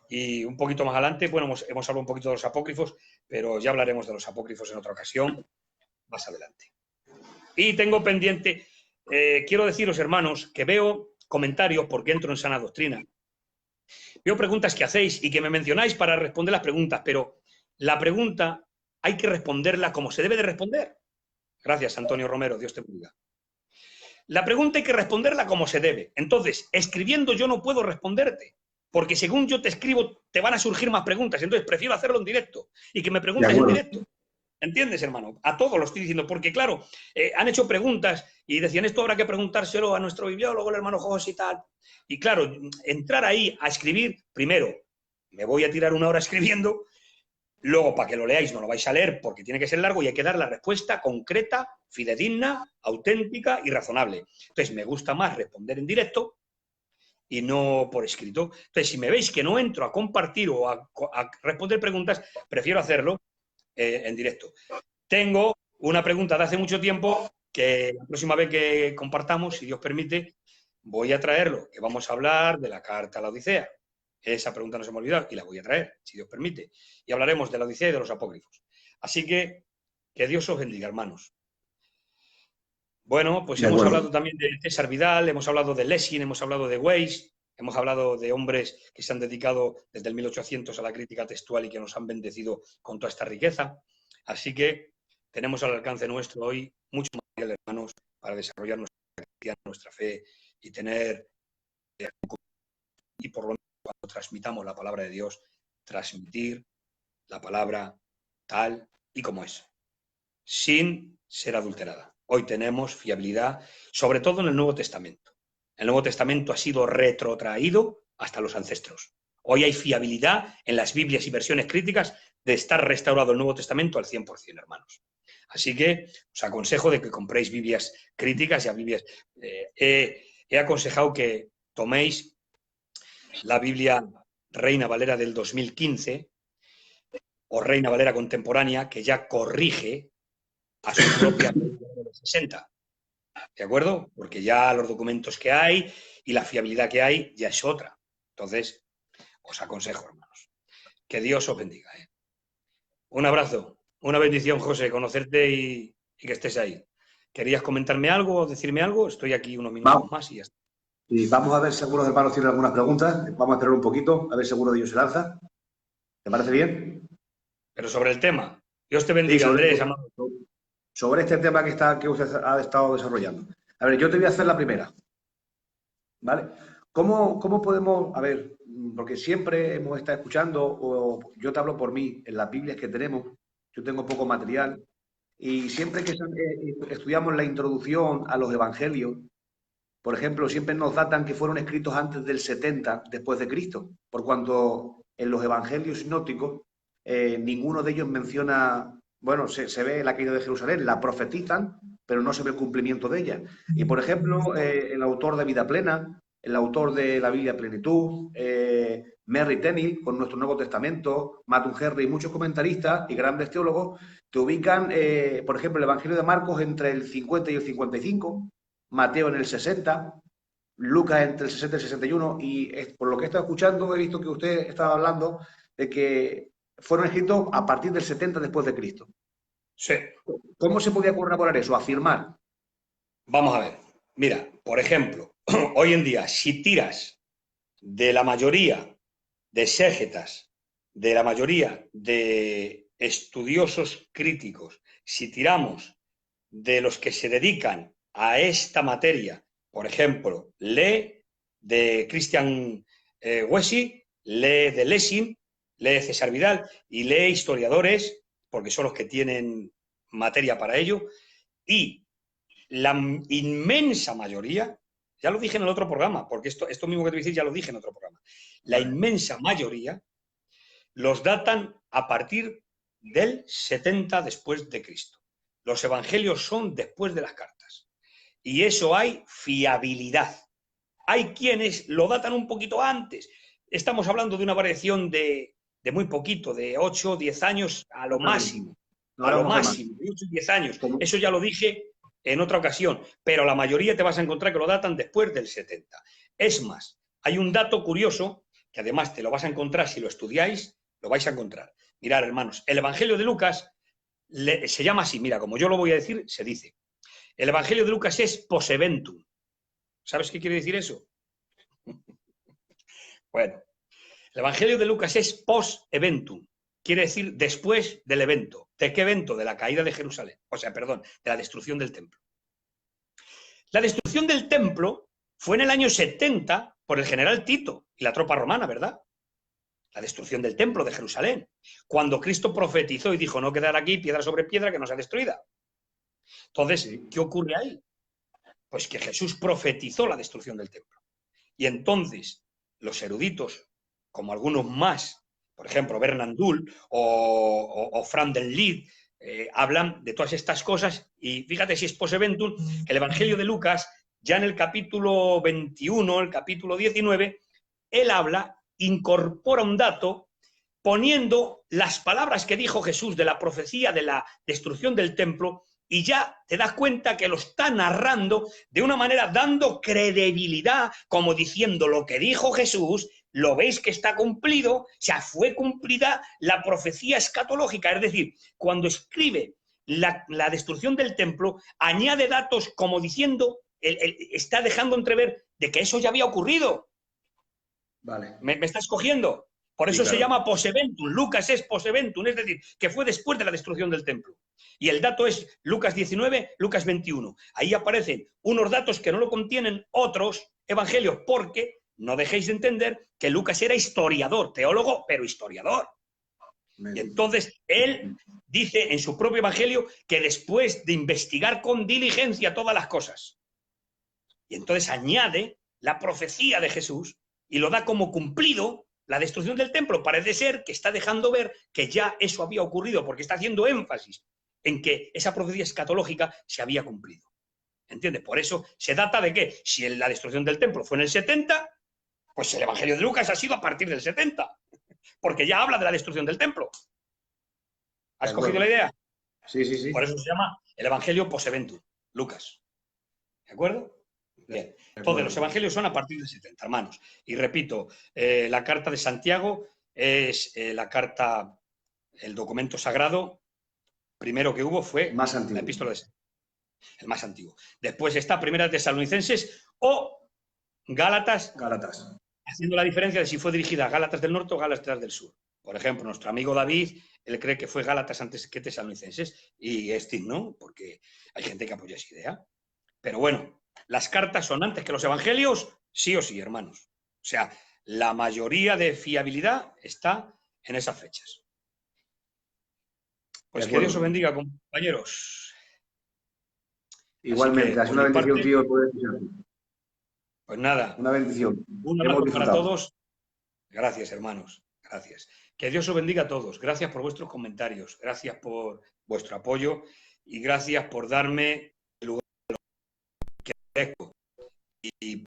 S3: Y un poquito más adelante, bueno, hemos hablado un poquito de los apócrifos, pero ya hablaremos de los apócrifos en otra ocasión, más adelante. Y tengo pendiente, quiero deciros, hermanos, que veo comentarios, porque entro en Sana Doctrina, veo preguntas que hacéis y que me mencionáis para responder las preguntas, pero la pregunta hay que responderla como se debe de responder. Gracias, Antonio Romero, Dios te bendiga. La pregunta hay que responderla como se debe. Entonces, escribiendo yo no puedo responderte, porque según yo te escribo te van a surgir más preguntas. Entonces, prefiero hacerlo en directo y que me
S2: De
S3: preguntes en
S2: acuerdo.
S3: directo. ¿Entiendes, hermano? A todos lo estoy diciendo, porque claro, han hecho preguntas y decían, esto habrá que preguntárselo a nuestro bibliólogo, el hermano José y tal. Y claro, entrar ahí a escribir, primero, me voy a tirar una hora escribiendo, luego para que lo leáis no lo vais a leer porque tiene que ser largo y hay que dar la respuesta concreta, fidedigna, auténtica y razonable. Entonces, me gusta más responder en directo y no por escrito. Entonces, si me veis que no entro a compartir o a responder preguntas, prefiero hacerlo en directo. Tengo una pregunta de hace mucho tiempo que la próxima vez que compartamos, si Dios permite, voy a traerlo, que vamos a hablar de la carta a la Odisea. Esa pregunta no se me ha olvidado y la voy a traer, si Dios permite. Y hablaremos de la Odisea y de los apócrifos. Así que Dios os bendiga, hermanos. Bueno, pues
S2: De
S3: hemos
S2: acuerdo.
S3: hablado también de César Vidal, hemos hablado de Lessing, hemos hablado de Weiss, hemos hablado de hombres que se han dedicado desde el 1800 a la crítica textual y que nos han bendecido con toda esta riqueza. Así que tenemos al alcance nuestro hoy mucho material, hermanos, para desarrollar nuestra fe y tener, y por lo menos cuando transmitamos la palabra de Dios, transmitir la palabra tal y como es, sin ser adulterada. Hoy tenemos fiabilidad, sobre todo en el Nuevo Testamento. El Nuevo Testamento ha sido retrotraído hasta los ancestros. Hoy hay fiabilidad en las Biblias y versiones críticas de estar restaurado el Nuevo Testamento al 100%, hermanos. Así que os aconsejo de que compréis Biblias críticas y a Biblias. He aconsejado que toméis la Biblia Reina Valera del 2015 o Reina Valera contemporánea, que ya corrige a su propia de 60. ¿De acuerdo? Porque ya los documentos que hay y la fiabilidad que hay ya es otra. Entonces, os aconsejo, hermanos. Que Dios os bendiga. Un abrazo, una bendición, José, conocerte y que estés ahí. ¿Querías comentarme algo o decirme algo? Estoy aquí unos minutos más y ya está.
S2: Y vamos a ver si algunos hermanos tienen algunas preguntas. Vamos a esperar un poquito, a ver si alguno de ellos se lanza. ¿Te parece bien?
S3: Pero sobre el tema. Dios te
S2: Sí,
S3: bendiga, Andrés, amado.
S2: sobre este tema que usted ha estado desarrollando. A ver, yo te voy a hacer la primera. ¿Vale? ¿Cómo podemos, a ver, porque siempre hemos estado escuchando, o yo te hablo por mí, en las Biblias que tenemos, yo tengo poco material, y siempre que estudiamos la introducción a los evangelios, por ejemplo, siempre nos datan que fueron escritos antes del 70 después de Cristo, por cuanto en los evangelios sinópticos ninguno de ellos menciona, bueno, se ve la caída de Jerusalén, la profetizan, pero no se ve el cumplimiento de ella. Y por ejemplo, el autor de Vida Plena, el autor de la Biblia Plenitud, Merry Tenney con nuestro Nuevo Testamento, Matthew Henry y muchos comentaristas y grandes teólogos te ubican, por ejemplo, el Evangelio de Marcos entre el 50 y el 55, Mateo en el 60, Lucas entre el 60 y el 61, y por lo que he estado escuchando he visto que usted estaba hablando de que fueron escritos a partir del 70 después de Cristo.
S3: Sí.
S2: ¿Cómo se podía corroborar eso? Afirmar.
S3: Vamos a ver. Mira, por ejemplo, hoy en día, si tiras de la mayoría de exégetas, de la mayoría de estudiosos críticos, si tiramos de los que se dedican a esta materia, por ejemplo, lee de Christian Wessy, lee de Lessing, lee César Vidal y lee historiadores, porque son los que tienen materia para ello, y la inmensa mayoría, ya lo dije en el otro programa, porque esto mismo que te voy a decir ya lo dije en otro programa, la inmensa mayoría los datan a partir del 70 después de Cristo. Los evangelios son después de las cartas. Y eso hay fiabilidad. Hay quienes lo datan un poquito antes. Estamos hablando de una variación de muy poquito, de 8 o 10 años a lo máximo. A lo máximo, de 8 o 10 años. Eso ya lo dije en otra ocasión. Pero la mayoría te vas a encontrar que lo datan después del 70. Es más, hay un dato curioso que además te lo vas a encontrar si lo estudiáis, lo vais a encontrar. Mirad, hermanos, el Evangelio de Lucas se llama así, mira, como yo lo voy a decir, se dice. El Evangelio de Lucas es post-eventum. ¿Sabes qué quiere decir eso? Bueno, el Evangelio de Lucas es post-eventum. Quiere decir después del evento. ¿De qué evento? De la caída de Jerusalén. O sea, perdón, de la destrucción del templo. La destrucción del templo fue en el año 70 por el general Tito y la tropa romana, ¿verdad? La destrucción del templo de Jerusalén, cuando Cristo profetizó y dijo, no quedará aquí piedra sobre piedra que no sea destruida. Entonces, ¿qué ocurre ahí? Pues que Jesús profetizó la destrucción del templo. Y entonces, los eruditos, como algunos más, por ejemplo, Bernandul o Fran del Lid, hablan de todas estas cosas, y fíjate si es post eventum, que el Evangelio de Lucas, ya en el capítulo 21, el capítulo 19, él habla, incorpora un dato, poniendo las palabras que dijo Jesús de la profecía de la destrucción del templo, y ya te das cuenta que lo está narrando de una manera dando credibilidad, como diciendo lo que dijo Jesús, lo veis que está cumplido, o sea, fue cumplida la profecía escatológica, es decir, cuando escribe la destrucción del templo, añade datos como diciendo, está dejando entrever de que eso ya había ocurrido.
S2: Vale.
S3: ¿Me estás cogiendo? Por eso
S2: Sí, claro.
S3: se llama post-eventum. Lucas es post-eventum, es decir, que fue después de la destrucción del templo. Y el dato es Lucas 19, Lucas 21. Ahí aparecen unos datos que no lo contienen otros evangelios, porque no dejéis de entender que Lucas era historiador, teólogo, pero historiador. Y entonces él dice en su propio evangelio que después de investigar con diligencia todas las cosas, y entonces añade la profecía de Jesús y lo da como cumplido la destrucción del templo. Parece ser que está dejando ver que ya eso había ocurrido, porque está haciendo énfasis en que esa profecía escatológica se había cumplido. ¿Entiendes? Por eso se data de que si la destrucción del templo fue en el 70, pues el Evangelio de Lucas ha sido a partir del 70, porque ya habla de la destrucción del templo. ¿Has cogido la idea?
S2: Sí, sí, sí.
S3: Por eso se llama el Evangelio post-eventum, Lucas. ¿De acuerdo? Bien. Entonces, los evangelios son a partir del 70, hermanos. Y repito, la carta de Santiago es la carta, el documento sagrado primero que hubo fue
S2: Más antiguo.
S3: la epístola de Santiago, el más antiguo. Después está Primera de Tesalonicenses o Gálatas, haciendo la diferencia de si fue dirigida a Gálatas del norte o Gálatas del sur. Por ejemplo, nuestro amigo David, él cree que fue Gálatas antes que Tesalonicenses, y Steve no, porque hay gente que apoya esa idea. Pero bueno, las cartas son antes que los evangelios, sí o sí, hermanos. O sea, la mayoría de fiabilidad está en esas fechas. Pues que Dios os bendiga, compañeros.
S2: Igualmente, ha sido una bendición,
S3: parte,
S2: tío, poder escucharte.
S3: Pues nada.
S2: Una bendición.
S3: Un abrazo para todos. Gracias, hermanos. Gracias. Que Dios os bendiga a todos. Gracias por vuestros comentarios. Gracias por vuestro apoyo. Y gracias por darme el lugar que merezco. Y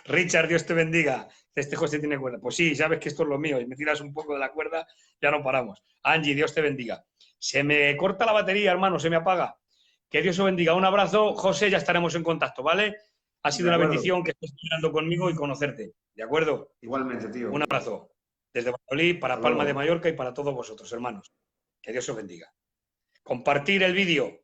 S3: Richard, Dios te bendiga. Este José tiene cuerda. Pues sí, sabes que esto es lo mío. Y me tiras un poco de la cuerda, ya no paramos. Angie, Dios te bendiga. Se me corta la batería, hermano, se me apaga. Que Dios os bendiga. Un abrazo, José, ya estaremos en contacto, ¿vale? Ha sido una bendición que estés mirando conmigo y conocerte. ¿De acuerdo?
S2: Igualmente, tío.
S3: Un abrazo. Desde Valladolid, para Palma de Mallorca y para todos vosotros, hermanos. Que Dios os bendiga. Compartir el vídeo.